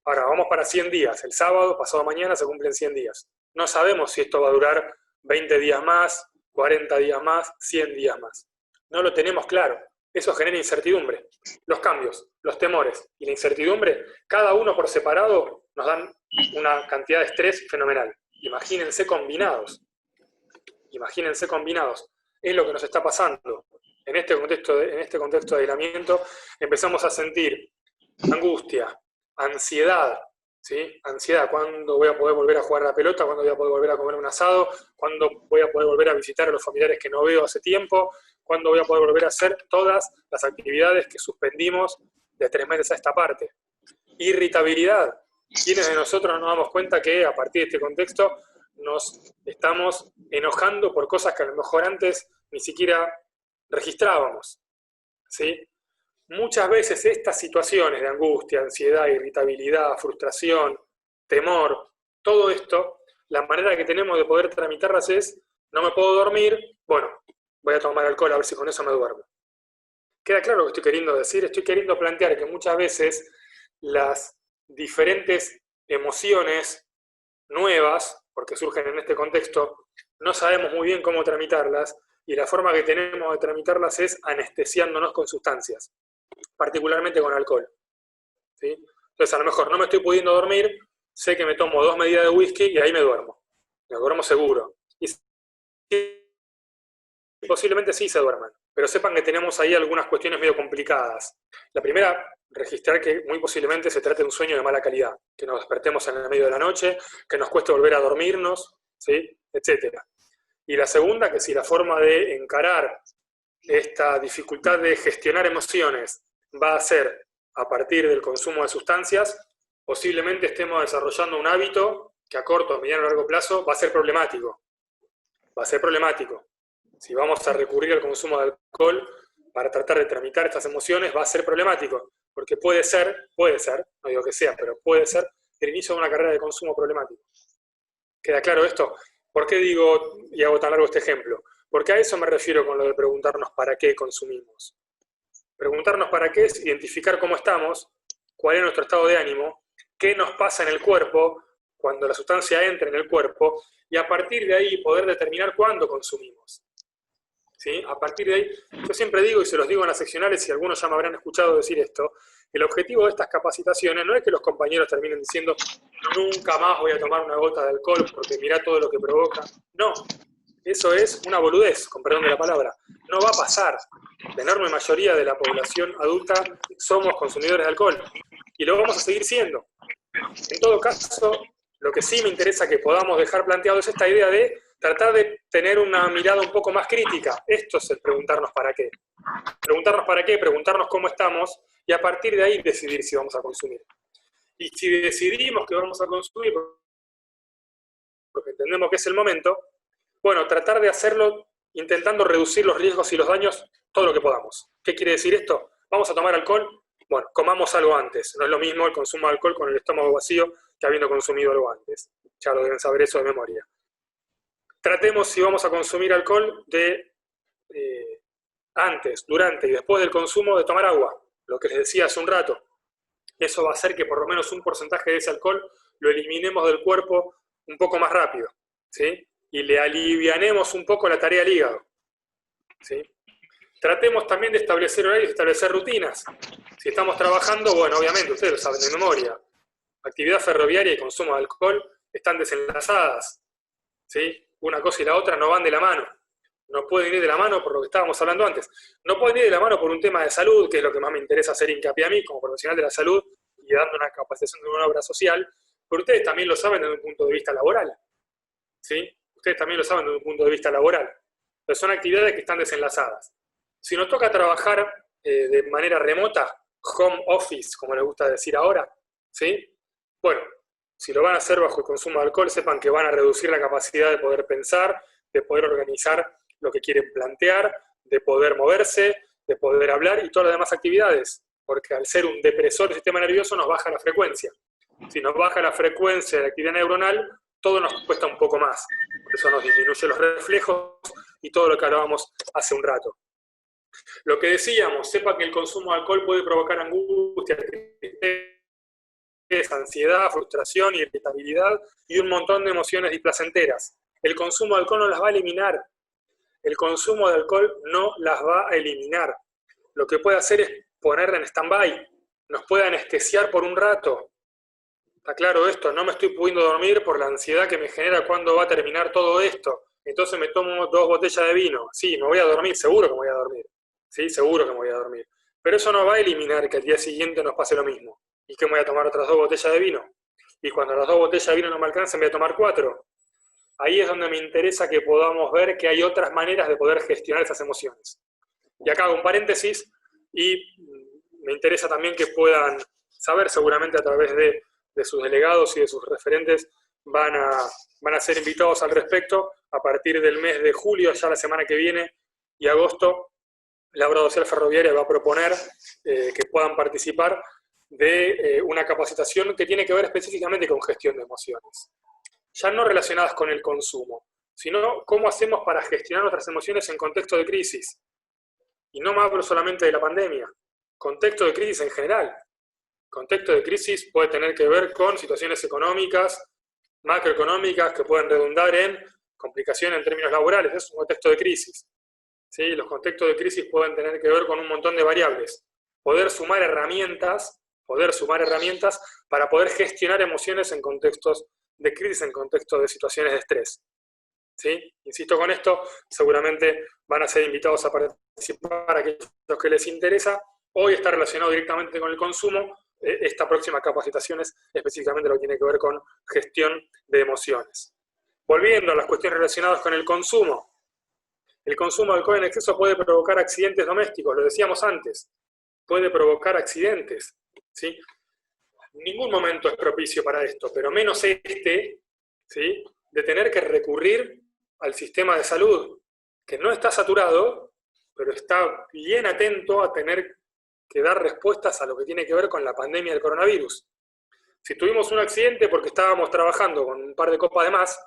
Ahora, vamos para 100 días. El sábado, pasado mañana, se cumplen 100 días. No sabemos si esto va a durar 20 días más, 40 días más, 100 días más. No lo tenemos claro. Eso genera incertidumbre. Los cambios, los temores y la incertidumbre, cada uno por separado, nos dan una cantidad de estrés fenomenal. Imagínense combinados. Imagínense combinados. Es lo que nos está pasando. En este contexto de aislamiento empezamos a sentir angustia, ansiedad, ¿sí? Ansiedad, ¿cuándo voy a poder volver a jugar a la pelota? ¿Cuándo voy a poder volver a comer un asado? ¿Cuándo voy a poder volver a visitar a los familiares que no veo hace tiempo? ¿Cuándo voy a poder volver a hacer todas las actividades que suspendimos de 3 meses a esta parte? Irritabilidad. ¿Quiénes de nosotros nos damos cuenta que a partir de este contexto nos estamos enojando por cosas que a lo mejor antes ni siquiera registrábamos? ¿Sí? Muchas veces estas situaciones de angustia, ansiedad, irritabilidad, frustración, temor, todo esto, la manera que tenemos de poder tramitarlas es, no me puedo dormir, bueno, voy a tomar alcohol a ver si con eso me duermo. ¿Queda claro lo que estoy queriendo decir? Estoy queriendo plantear que muchas veces las diferentes emociones nuevas, porque surgen en este contexto, no sabemos muy bien cómo tramitarlas, y la forma que tenemos de tramitarlas es anestesiándonos con sustancias, particularmente con alcohol. ¿Sí? Entonces, a lo mejor no me estoy pudiendo dormir, sé que me tomo 2 medidas de whisky y ahí me duermo. Me duermo seguro. Y posiblemente sí se duerman, pero sepan que tenemos ahí algunas cuestiones medio complicadas. La primera, registrar que muy posiblemente se trate de un sueño de mala calidad, que nos despertemos en el medio de la noche, que nos cueste volver a dormirnos, ¿sí? Etcétera. Y la segunda, que si la forma de encarar esta dificultad de gestionar emociones va a ser a partir del consumo de sustancias, posiblemente estemos desarrollando un hábito que a corto, mediano y largo plazo va a ser problemático. Va a ser problemático. Si vamos a recurrir al consumo de alcohol para tratar de tramitar estas emociones, va a ser problemático, porque puede ser, no digo que sea, pero puede ser el inicio de una carrera de consumo problemático. ¿Queda claro esto? ¿Por qué digo y hago tan largo este ejemplo? Porque a eso me refiero con lo de preguntarnos para qué consumimos. Preguntarnos para qué es identificar cómo estamos, cuál es nuestro estado de ánimo, qué nos pasa en el cuerpo cuando la sustancia entra en el cuerpo, y a partir de ahí poder determinar cuándo consumimos. ¿Sí? A partir de ahí, yo siempre digo, y se los digo en las seccionales, y algunos ya me habrán escuchado decir esto, el objetivo de estas capacitaciones no es que los compañeros terminen diciendo nunca más voy a tomar una gota de alcohol porque mirá todo lo que provoca. No, eso es una boludez, con perdón de la palabra. No va a pasar. La enorme mayoría de la población adulta somos consumidores de alcohol y lo vamos a seguir siendo. En todo caso, lo que sí me interesa que podamos dejar planteado es esta idea de tratar de tener una mirada un poco más crítica. Esto es el preguntarnos para qué. Preguntarnos para qué, preguntarnos cómo estamos y a partir de ahí decidir si vamos a consumir. Y si decidimos que vamos a consumir porque entendemos que es el momento, bueno, tratar de hacerlo intentando reducir los riesgos y los daños todo lo que podamos. ¿Qué quiere decir esto? ¿Vamos a tomar alcohol? Bueno, comamos algo antes. No es lo mismo el consumo de alcohol con el estómago vacío que habiendo consumido algo antes. Ya lo deben saber eso de memoria. Tratemos, si vamos a consumir alcohol, de antes, durante y después del consumo de tomar agua. Lo que les decía hace un rato. Eso va a hacer que por lo menos un porcentaje de ese alcohol lo eliminemos del cuerpo un poco más rápido, ¿sí? Y le alivianemos un poco la tarea al hígado, ¿sí? Tratemos también de establecer horarios, de establecer rutinas. Si estamos trabajando, bueno, obviamente, ustedes lo saben de memoria, actividad ferroviaria y consumo de alcohol están desenlazadas, ¿sí? Una cosa y la otra no van de la mano. No pueden ir de la mano por lo que estábamos hablando antes. No pueden ir de la mano por un tema de salud, que es lo que más me interesa hacer hincapié a mí como profesional de la salud y dando una capacitación de una obra social, pero ustedes también lo saben desde un punto de vista laboral, ¿sí? Ustedes también lo saben desde un punto de vista laboral. Pero son actividades que están desenlazadas. Si nos toca trabajar de manera remota, home office, como les gusta decir ahora, ¿sí? Bueno, si lo van a hacer bajo el consumo de alcohol, sepan que van a reducir la capacidad de poder pensar, de poder organizar lo que quieren plantear, de poder moverse, de poder hablar y todas las demás actividades, porque al ser un depresor del sistema nervioso nos baja la frecuencia. Si nos baja la frecuencia de la actividad neuronal, todo nos cuesta un poco más. Por eso nos disminuye los reflejos y todo lo que hablábamos hace un rato. Lo que decíamos, sepa que el consumo de alcohol puede provocar angustia, tristeza, ansiedad, frustración, irritabilidad y un montón de emociones displacenteras. El consumo de alcohol no las va a eliminar. El consumo de alcohol no las va a eliminar. Lo que puede hacer es ponerla en stand-by. Nos puede anestesiar por un rato. ¿Está claro esto? No me estoy pudiendo dormir por la ansiedad que me genera cuándo va a terminar todo esto. Entonces me tomo 2 botellas de vino. Sí, me voy a dormir, seguro que me voy a dormir. Sí, seguro que me voy a dormir. Pero eso no va a eliminar que al día siguiente nos pase lo mismo. ¿Y que me voy a tomar otras 2 botellas de vino? Y cuando las 2 botellas de vino no me alcancen, voy a tomar 4. Ahí es donde me interesa que podamos ver que hay otras maneras de poder gestionar esas emociones. Y acá hago un paréntesis y me interesa también que puedan saber, seguramente a través de sus delegados y de sus referentes, van a ser invitados al respecto a partir del mes de julio, ya la semana que viene, y agosto, la obra social ferroviaria va a proponer que puedan participar de una capacitación que tiene que ver específicamente con gestión de emociones. Ya no relacionadas con el consumo, sino cómo hacemos para gestionar nuestras emociones en contexto de crisis. Y no me hablo solamente de la pandemia, contexto de crisis en general. Contexto de crisis puede tener que ver con situaciones económicas, macroeconómicas, que pueden redundar en complicaciones en términos laborales. Es un contexto de crisis. ¿Sí? Los contextos de crisis pueden tener que ver con un montón de variables. Poder sumar herramientas para poder gestionar emociones en contextos de crisis, en contextos de situaciones de estrés. ¿Sí? Insisto con esto, seguramente van a ser invitados a participar aquellos que les interesa. Hoy está relacionado directamente con el consumo. Esta próxima capacitación es específicamente lo que tiene que ver con gestión de emociones. Volviendo a las cuestiones relacionadas con el consumo de alcohol en exceso puede provocar accidentes domésticos, lo decíamos antes, puede provocar accidentes, ¿sí? Ningún momento es propicio para esto, pero menos este, ¿sí? De tener que recurrir al sistema de salud, que no está saturado, pero está bien atento a tener que dar respuestas a lo que tiene que ver con la pandemia del coronavirus. Si tuvimos un accidente porque estábamos trabajando con un par de copas de más,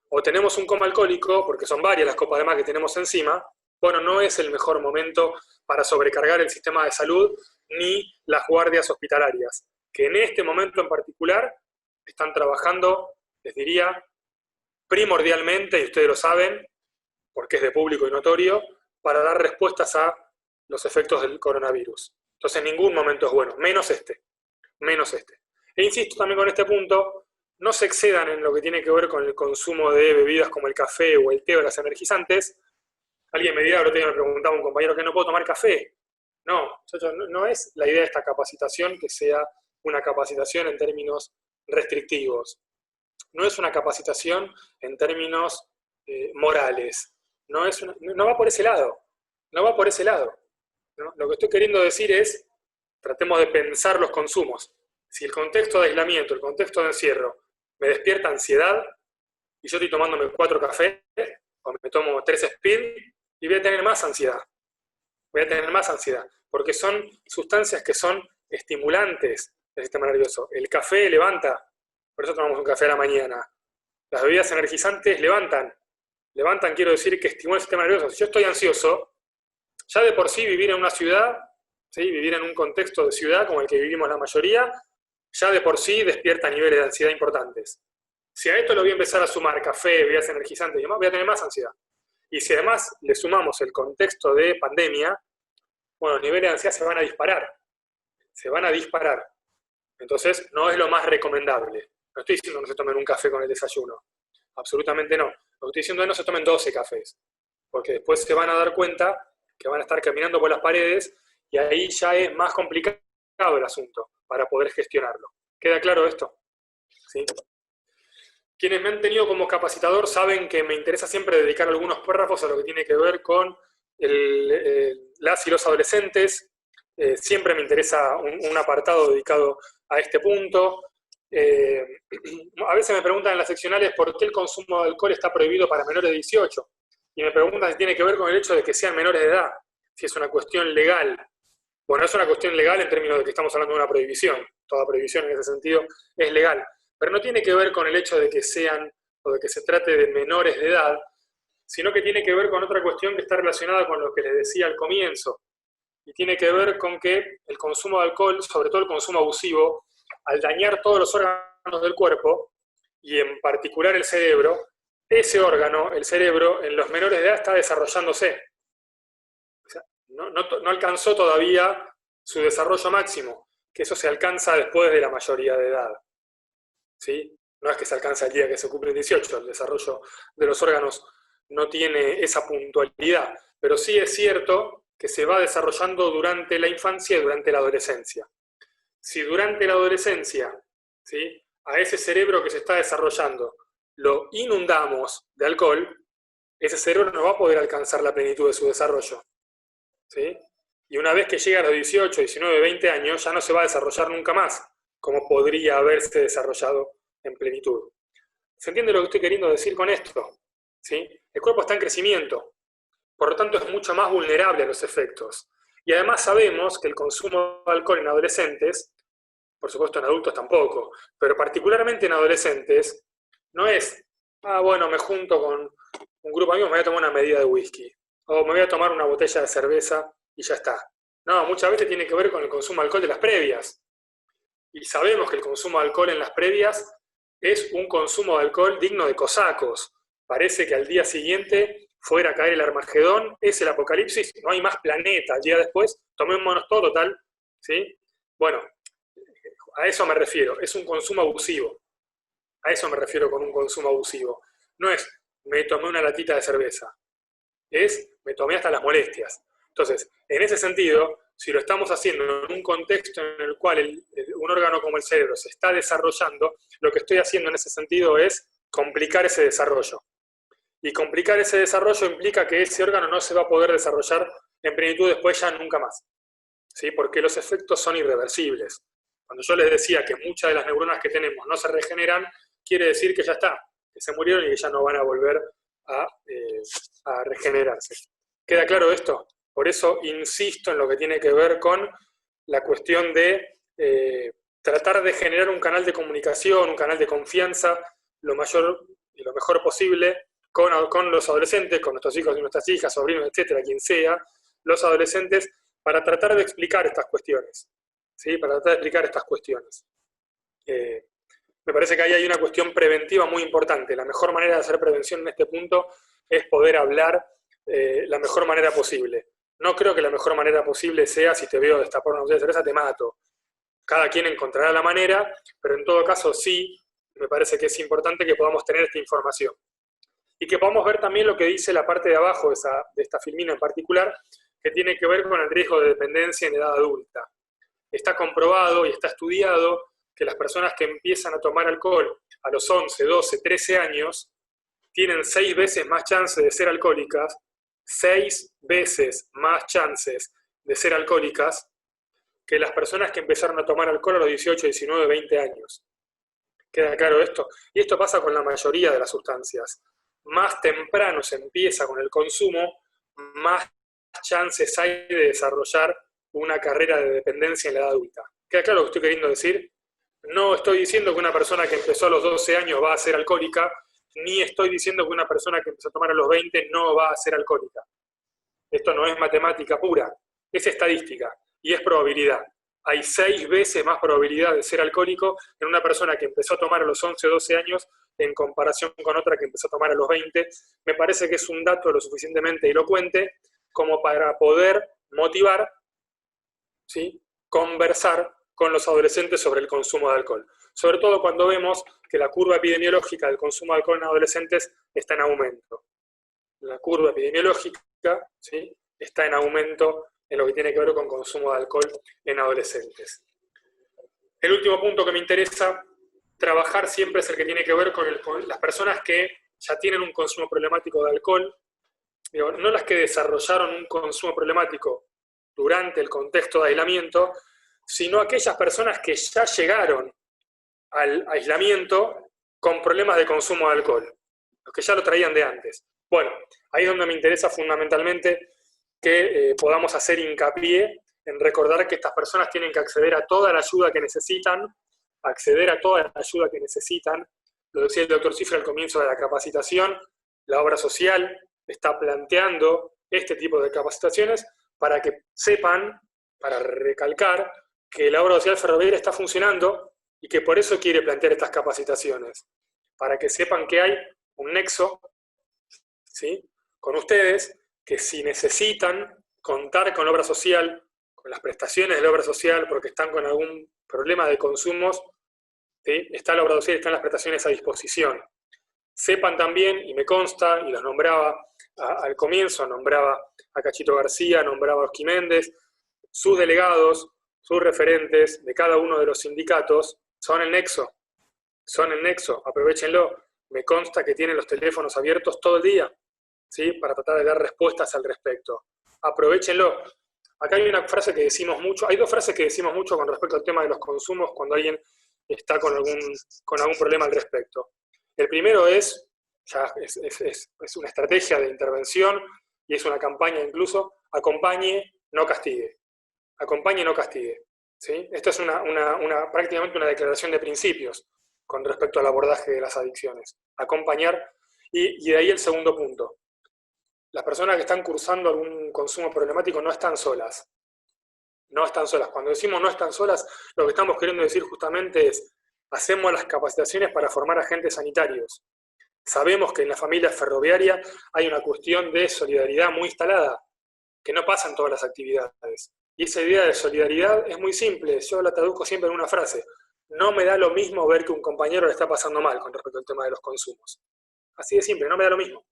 o tenemos un coma alcohólico, porque son varias las copas de más que tenemos encima, bueno, no es el mejor momento para sobrecargar el sistema de salud ni las guardias hospitalarias, que en este momento en particular están trabajando, les diría, primordialmente, y ustedes lo saben, porque es de público y notorio, para dar respuestas a los efectos del coronavirus. Entonces ningún momento es bueno, menos este. E insisto también con este punto, no se excedan en lo que tiene que ver con el consumo de bebidas como el café o el té o las energizantes. Alguien me dirá, el otro día me preguntaba un compañero que no puedo tomar café. No, no es la idea de esta capacitación que sea una capacitación en términos restrictivos. No es una capacitación en términos morales. No va por ese lado. No va por ese lado, ¿no? Lo que estoy queriendo decir es, tratemos de pensar los consumos. Si el contexto de aislamiento, el contexto de encierro, me despierta ansiedad, y yo estoy tomándome 4 cafés, o me tomo 3 Speed, y voy a tener más ansiedad. Porque son sustancias que son estimulantes del sistema nervioso. El café levanta, por eso tomamos un café a la mañana. Las bebidas energizantes levantan, quiero decir que estimulan el sistema nervioso. Si yo estoy ansioso, ya de por sí vivir en una ciudad, ¿sí? Vivir en un contexto de ciudad como el que vivimos la mayoría, ya de por sí despierta niveles de ansiedad importantes. Si a esto lo voy a empezar a sumar café, bebidas energizantes y demás, voy a tener más ansiedad. Y si además le sumamos el contexto de pandemia, bueno, los niveles de ansiedad se van a disparar. Entonces, no es lo más recomendable. No estoy diciendo que no se tomen un café con el desayuno. Absolutamente no. Lo que estoy diciendo es que no se tomen 12 cafés. Porque después se van a dar cuenta que van a estar caminando por las paredes y ahí ya es más complicado el asunto para poder gestionarlo. ¿Queda claro esto? ¿Sí? Quienes me han tenido como capacitador saben que me interesa siempre dedicar algunos párrafos a lo que tiene que ver con las y los adolescentes. Siempre me interesa un apartado dedicado a este punto. A veces me preguntan en las seccionales por qué el consumo de alcohol está prohibido para menores de 18. Y me preguntan si tiene que ver con el hecho de que sean menores de edad, si es una cuestión legal. Bueno, es una cuestión legal en términos de que estamos hablando de una prohibición. Toda prohibición en ese sentido es legal. Pero no tiene que ver con el hecho de que sean o de que se trate de menores de edad, sino que tiene que ver con otra cuestión que está relacionada con lo que les decía al comienzo. Y tiene que ver con que el consumo de alcohol, sobre todo el consumo abusivo, al dañar todos los órganos del cuerpo, y en particular el cerebro, ese órgano, el cerebro, en los menores de edad está desarrollándose. O sea, no alcanzó todavía su desarrollo máximo, que eso se alcanza después de la mayoría de edad. ¿Sí? No es que se alcanza el día que se cumplen 18, el desarrollo de los órganos no tiene esa puntualidad, pero sí es cierto que se va desarrollando durante la infancia y durante la adolescencia. Si durante la adolescencia, ¿sí?, a ese cerebro que se está desarrollando lo inundamos de alcohol, ese cerebro no va a poder alcanzar la plenitud de su desarrollo. ¿Sí? Y una vez que llega a los 18, 19, 20 años, ya no se va a desarrollar nunca más, como podría haberse desarrollado en plenitud. ¿Se entiende lo que estoy queriendo decir con esto? ¿Sí? El cuerpo está en crecimiento, por lo tanto es mucho más vulnerable a los efectos. Y además sabemos que el consumo de alcohol en adolescentes, por supuesto en adultos tampoco, pero particularmente en adolescentes, no es, bueno, me junto con un grupo de amigos, me voy a tomar una medida de whisky, o me voy a tomar una botella de cerveza y ya está. No, muchas veces tiene que ver con el consumo de alcohol de las previas. Y sabemos que el consumo de alcohol en las previas es un consumo de alcohol digno de cosacos. Parece que al día siguiente fuera a caer el Armagedón, es el apocalipsis, no hay más planeta. Al día después, tomémonos todo, total. ¿Sí? Bueno, a eso me refiero, es un consumo abusivo. A eso me refiero con un consumo abusivo. No es, me tomé una latita de cerveza. Es, me tomé hasta las molestias. Entonces, en ese sentido, si lo estamos haciendo en un contexto en el cual un órgano como el cerebro se está desarrollando, lo que estoy haciendo en ese sentido es complicar ese desarrollo. Y complicar ese desarrollo implica que ese órgano no se va a poder desarrollar en plenitud después ya nunca más. ¿Sí? Porque los efectos son irreversibles. Cuando yo les decía que muchas de las neuronas que tenemos no se regeneran, quiere decir que ya está, que se murieron y que ya no van a volver a regenerarse. ¿Queda claro esto? Por eso insisto en lo que tiene que ver con la cuestión de tratar de generar un canal de comunicación, un canal de confianza lo mayor y lo mejor posible con los adolescentes, con nuestros hijos y nuestras hijas, sobrinos, etcétera, quien sea, los adolescentes, para tratar de explicar estas cuestiones. ¿Sí? Para tratar de explicar estas cuestiones. Me parece que ahí hay una cuestión preventiva muy importante. La mejor manera de hacer prevención en este punto es poder hablar la mejor manera posible. No creo que la mejor manera posible sea, si te veo destapar una botella de cerveza, te mato. Cada quien encontrará la manera, pero en todo caso sí, me parece que es importante que podamos tener esta información. Y que podamos ver también lo que dice la parte de abajo de esta filmina en particular, que tiene que ver con el riesgo de dependencia en edad adulta. Está comprobado y está estudiado que las personas que empiezan a tomar alcohol a los 11, 12, 13 años tienen 6 veces más chances de ser alcohólicas, 6 veces más chances de ser alcohólicas que las personas que empezaron a tomar alcohol a los 18, 19, 20 años. ¿Queda claro esto? Y esto pasa con la mayoría de las sustancias. Más temprano se empieza con el consumo, más chances hay de desarrollar una carrera de dependencia en la edad adulta. ¿Queda claro lo que estoy queriendo decir? No estoy diciendo que una persona que empezó a los 12 años va a ser alcohólica, ni estoy diciendo que una persona que empezó a tomar a los 20 no va a ser alcohólica. Esto no es matemática pura, es estadística y es probabilidad. Hay 6 veces más probabilidad de ser alcohólico en una persona que empezó a tomar a los 11 o 12 años en comparación con otra que empezó a tomar a los 20. Me parece que es un dato lo suficientemente elocuente como para poder motivar, ¿sí?, conversar con los adolescentes sobre el consumo de alcohol. Sobre todo cuando vemos que la curva epidemiológica del consumo de alcohol en adolescentes está en aumento. La curva epidemiológica, ¿sí?, está en aumento en lo que tiene que ver con consumo de alcohol en adolescentes. El último punto que me interesa trabajar siempre es el que tiene que ver con las personas que ya tienen un consumo problemático de alcohol, digo, no las que desarrollaron un consumo problemático durante el contexto de aislamiento, sino aquellas personas que ya llegaron al aislamiento con problemas de consumo de alcohol, los que ya lo traían de antes. Bueno, ahí es donde me interesa fundamentalmente que podamos hacer hincapié en recordar que estas personas tienen que acceder a toda la ayuda que necesitan, lo decía el doctor Cifra al comienzo de la capacitación, la obra social está planteando este tipo de capacitaciones para que sepan, para recalcar, que la obra social ferroviaria está funcionando y que por eso quiere plantear estas capacitaciones, para que sepan que hay un nexo, ¿sí?, con ustedes, que si necesitan contar con la obra social, con las prestaciones de la obra social, porque están con algún problema de consumos, ¿sí?, está la obra social y están las prestaciones a disposición. Sepan también, y me consta, y los nombraba al comienzo, nombraba a Cachito García, nombraba a Osqui Méndez, sus delegados, sus referentes de cada uno de los sindicatos son el nexo, aprovechenlo. Me consta que tienen los teléfonos abiertos todo el día, ¿sí?, para tratar de dar respuestas al respecto. Aprovechenlo. Acá hay una frase que decimos mucho, hay 2 frases que decimos mucho con respecto al tema de los consumos cuando alguien está con algún problema al respecto. El primero es una estrategia de intervención y es una campaña incluso, acompañe, no castigue. Acompañe, no castigue. ¿Sí? Esto es prácticamente una declaración de principios con respecto al abordaje de las adicciones. Acompañar, y de ahí el segundo punto. Las personas que están cursando algún consumo problemático no están solas. No están solas. Cuando decimos no están solas, lo que estamos queriendo decir justamente es, hacemos las capacitaciones para formar agentes sanitarios. Sabemos que en la familia ferroviaria hay una cuestión de solidaridad muy instalada, que no pasa en todas las actividades. Y esa idea de solidaridad es muy simple, yo la traduzco siempre en una frase. No me da lo mismo ver que un compañero le está pasando mal con respecto al tema de los consumos. Así de simple, no me da lo mismo.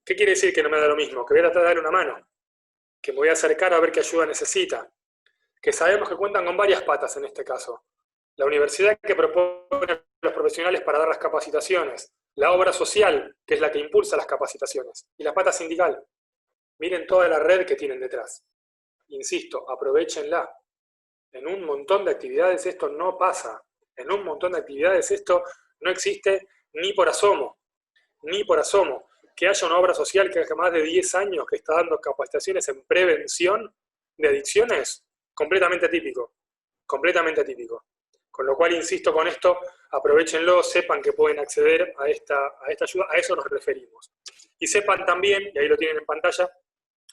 ¿Qué quiere decir que no me da lo mismo? Que voy a tratar de darle una mano, que me voy a acercar a ver qué ayuda necesita, que sabemos que cuentan con varias patas en este caso. La universidad que propone a los profesionales para dar las capacitaciones, la obra social, que es la que impulsa las capacitaciones, y la pata sindical. Miren toda la red que tienen detrás. Insisto, aprovechenla. En un montón de actividades esto no pasa. En un montón de actividades esto no existe ni por asomo. Ni por asomo. Que haya una obra social que hace más de 10 años que está dando capacitaciones en prevención de adicciones, completamente atípico. Completamente atípico. Con lo cual, insisto con esto, Aprovéchenlo, sepan que pueden acceder a esta ayuda, a eso nos referimos. Y sepan también, y ahí lo tienen en pantalla,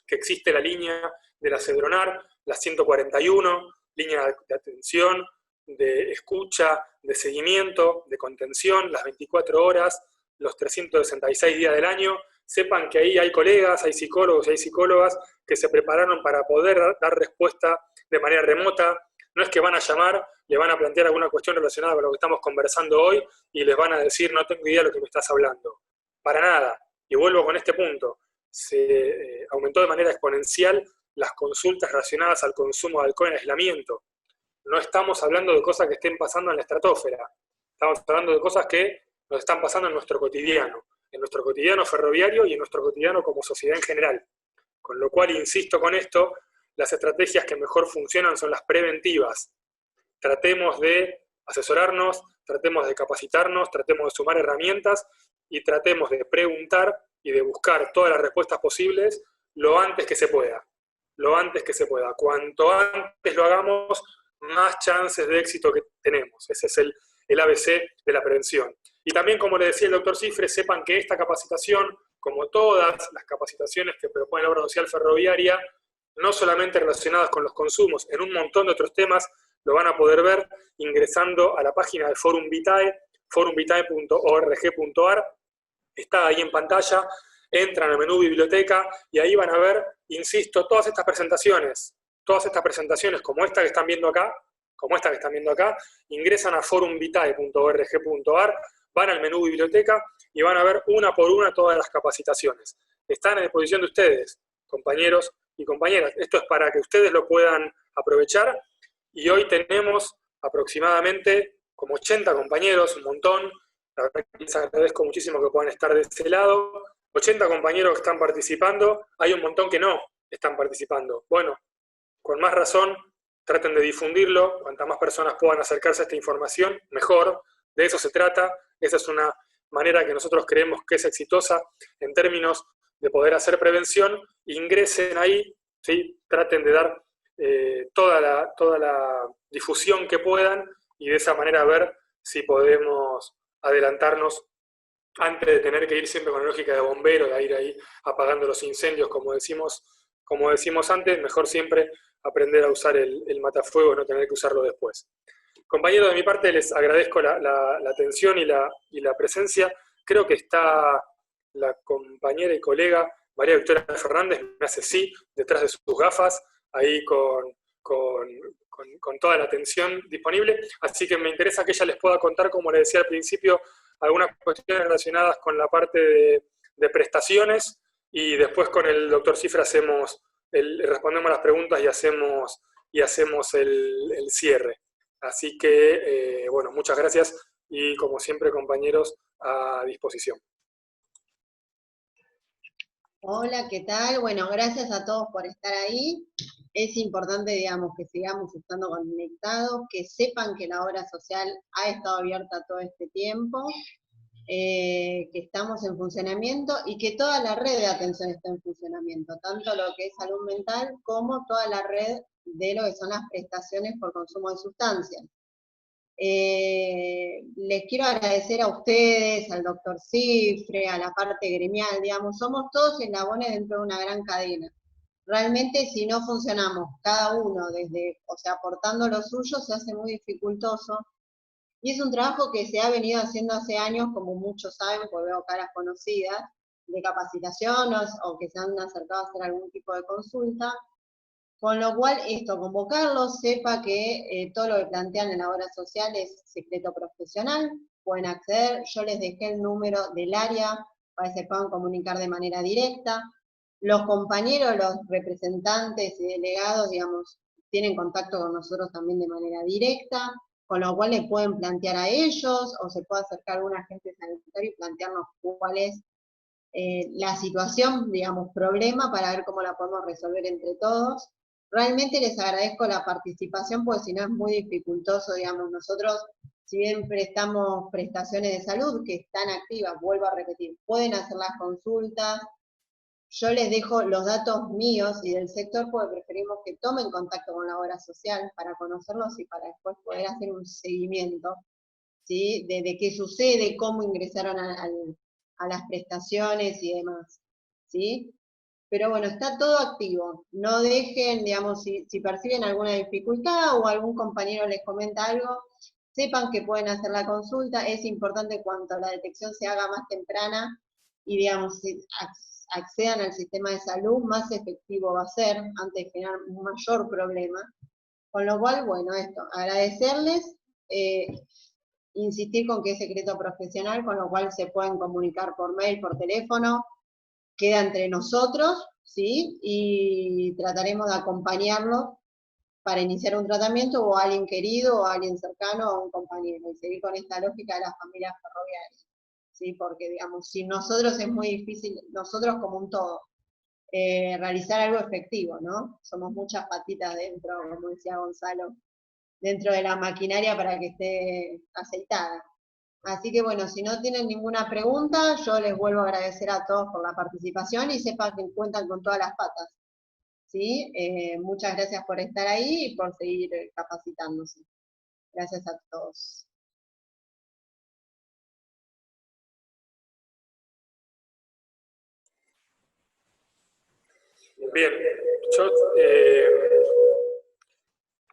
que existe la línea de la Cedronar, la 141, línea de atención, de escucha, de seguimiento, de contención, las 24 horas, los 366 días del año. Sepan que ahí hay colegas, hay psicólogos y hay psicólogas que se prepararon para poder dar respuesta de manera remota. No es que van a llamar, le van a plantear alguna cuestión relacionada con lo que estamos conversando hoy y les van a decir, no tengo idea de lo que me estás hablando. Para nada. Y vuelvo con este punto. Se aumentó de manera exponencial las consultas relacionadas al consumo de alcohol en aislamiento. No estamos hablando de cosas que estén pasando en la estratosfera. Estamos hablando de cosas que nos están pasando en nuestro cotidiano ferroviario y en nuestro cotidiano como sociedad en general. Con lo cual, insisto con esto, las estrategias que mejor funcionan son las preventivas. Tratemos de asesorarnos, tratemos de capacitarnos, tratemos de sumar herramientas y tratemos de preguntar y de buscar todas las respuestas posibles lo antes que se pueda. Lo antes que se pueda. Cuanto antes lo hagamos, más chances de éxito que tenemos. Ese es el ABC de la prevención. Y también, como le decía el doctor Cifre, sepan que esta capacitación, como todas las capacitaciones que propone la obra social ferroviaria, no solamente relacionadas con los consumos, en un montón de otros temas, lo van a poder ver ingresando a la página del Forum Vitae, forumvitae.org.ar, está ahí en pantalla, entran al menú biblioteca y ahí van a ver, insisto, todas estas presentaciones como esta que están viendo acá, ingresan a forumvitae.org.ar, van al menú biblioteca y van a ver una por una todas las capacitaciones. Están a disposición de ustedes, compañeros y compañeras. Esto es para que ustedes lo puedan aprovechar y hoy tenemos aproximadamente como 80 compañeros, un montón. La verdad que les agradezco muchísimo que puedan estar de ese lado. 80 compañeros que están participando, hay un montón que no están participando. Bueno, con más razón, traten de difundirlo, cuantas más personas puedan acercarse a esta información, mejor. De eso se trata, esa es una manera que nosotros creemos que es exitosa en términos de poder hacer prevención. Ingresen ahí, ¿sí? Traten de dar toda la difusión que puedan y de esa manera ver si podemos adelantarnos antes de tener que ir siempre con la lógica de bombero, de ir ahí apagando los incendios, como decimos antes, mejor siempre aprender a usar el matafuego y no tener que usarlo después. Compañeros, de mi parte les agradezco la atención y la presencia. Creo que está la compañera y colega María Victoria Fernández, me hace sí, detrás de sus gafas, ahí con toda la atención disponible. Así que me interesa que ella les pueda contar, como les decía al principio, algunas cuestiones relacionadas con la parte de prestaciones y después con el doctor Cifre respondemos las preguntas y hacemos el cierre. Así que, bueno, muchas gracias y como siempre, compañeros, a disposición. Hola, ¿qué tal? Bueno, gracias a todos por estar ahí. Es importante, digamos, que sigamos estando conectados, que sepan que la obra social ha estado abierta todo este tiempo, que estamos en funcionamiento y que toda la red de atención está en funcionamiento, tanto lo que es salud mental como toda la red de lo que son las prestaciones por consumo de sustancias. Les quiero agradecer a ustedes, al doctor Cifre, a la parte gremial, digamos, somos todos eslabones dentro de una gran cadena. Realmente si no funcionamos cada uno aportando lo suyo, se hace muy dificultoso. Y es un trabajo que se ha venido haciendo hace años, como muchos saben, porque veo caras conocidas, de capacitación o que se han acercado a hacer algún tipo de consulta. Con lo cual, convocarlos, sepa que todo lo que plantean en la obra social es secreto profesional, pueden acceder, yo les dejé el número del área para que se puedan comunicar de manera directa. Los compañeros, los representantes y delegados, digamos, tienen contacto con nosotros también de manera directa, con lo cual le pueden plantear a ellos, o se puede acercar a algún agente sanitario y plantearnos cuál es la situación, digamos, problema, para ver cómo la podemos resolver entre todos. Realmente les agradezco la participación, porque si no es muy dificultoso, digamos, nosotros, si bien prestamos prestaciones de salud que están activas, vuelvo a repetir, pueden hacer las consultas, yo les dejo los datos míos y del sector, porque preferimos que tomen contacto con la obra social para conocerlos y para después poder hacer un seguimiento. ¿sí? De qué sucede, cómo ingresaron a las prestaciones y demás, ¿sí? Pero bueno, está todo activo. No dejen, digamos, si perciben alguna dificultad o algún compañero les comenta algo, sepan que pueden hacer la consulta. Es importante cuanto la detección se haga más temprana y, digamos, si accedan al sistema de salud, más efectivo va a ser antes de generar un mayor problema. Con lo cual, bueno, esto, agradecerles, insistir con que es secreto profesional, con lo cual se pueden comunicar por mail, por teléfono, queda entre nosotros, ¿sí? Y trataremos de acompañarlo para iniciar un tratamiento, o a alguien querido, o a alguien cercano, o a un compañero, y seguir con esta lógica de las familias ferroviarias, ¿sí? Porque, digamos, sin nosotros es muy difícil, nosotros como un todo, realizar algo efectivo, ¿no? Somos muchas patitas dentro, como decía Gonzalo, dentro de la maquinaria para que esté aceitada. Así que bueno, si no tienen ninguna pregunta, yo les vuelvo a agradecer a todos por la participación y sepan que cuentan con todas las patas. ¿Sí? Muchas gracias por estar ahí y por seguir capacitándose. Gracias a todos. Bien, yo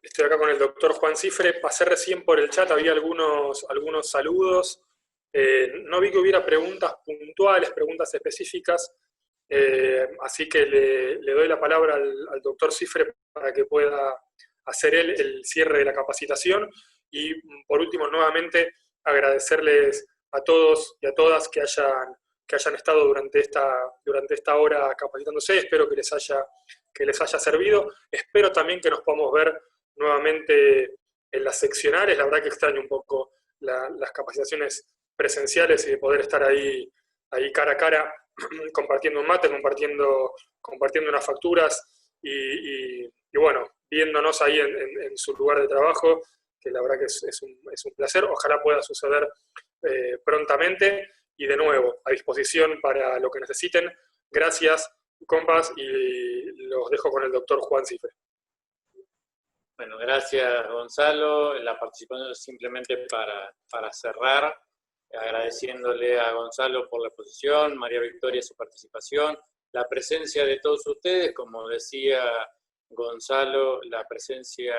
estoy acá con el doctor Juan Cifre. Pasé recién por el chat, había algunos saludos. No vi que hubiera preguntas puntuales, preguntas específicas, así que le doy la palabra al doctor Cifre para que pueda hacer él el cierre de la capacitación. Y por último, nuevamente, agradecerles a todos y a todas que hayan estado durante esta hora capacitándose. Espero que les haya servido. Espero también que nos podamos ver nuevamente en las seccionales. La verdad que extraño un poco las capacitaciones presenciales y de poder estar ahí cara a cara, compartiendo un mate, compartiendo unas facturas y bueno, viéndonos ahí en su lugar de trabajo, que la verdad que es un placer. Ojalá pueda suceder prontamente, y de nuevo, a disposición para lo que necesiten. Gracias, compas, y los dejo con el doctor Juan Cifre. Bueno, gracias Gonzalo. La participación es simplemente para cerrar, agradeciéndole a Gonzalo por la exposición, María Victoria su participación, la presencia de todos ustedes, como decía Gonzalo, la presencia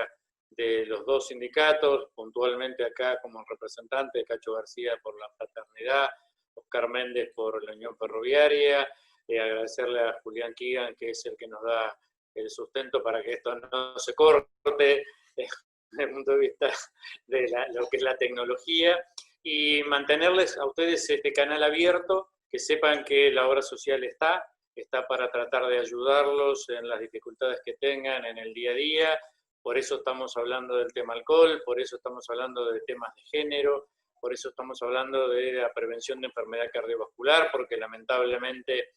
de los dos sindicatos, puntualmente acá como representante de Cacho García por la fraternidad, Oscar Méndez por la Unión Ferroviaria, agradecerle a Julián Keegan, que es el que nos da el sustento para que esto no se corte desde el punto de vista de lo que es la tecnología, y mantenerles a ustedes este canal abierto, que sepan que la obra social está para tratar de ayudarlos en las dificultades que tengan en el día a día. Por eso estamos hablando del tema alcohol, por eso estamos hablando de temas de género, por eso estamos hablando de la prevención de enfermedad cardiovascular, porque lamentablemente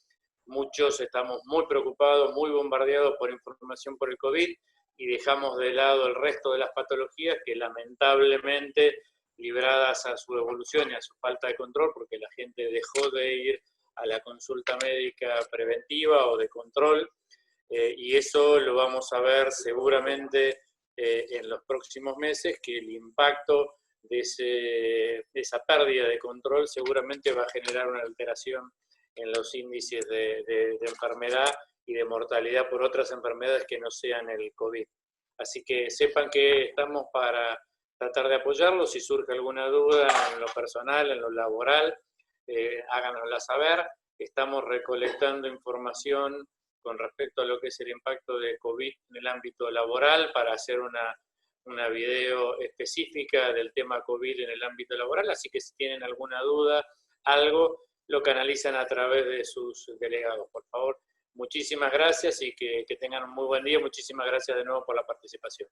muchos estamos muy preocupados, muy bombardeados por información por el COVID, y dejamos de lado el resto de las patologías que lamentablemente, libradas a su evolución y a su falta de control, porque la gente dejó de ir a la consulta médica preventiva o de control, y eso lo vamos a ver seguramente en los próximos meses, que el impacto de esa pérdida de control seguramente va a generar una alteración en los índices de enfermedad y de mortalidad por otras enfermedades que no sean el COVID. Así que sepan que estamos para tratar de apoyarlos. Si surge alguna duda en lo personal, en lo laboral, háganosla saber. Estamos recolectando información con respecto a lo que es el impacto de COVID en el ámbito laboral para hacer una video específica del tema COVID en el ámbito laboral. Así que si tienen alguna duda, algo, lo canalizan a través de sus delegados, por favor. Muchísimas gracias y que tengan un muy buen día. Muchísimas gracias de nuevo por la participación.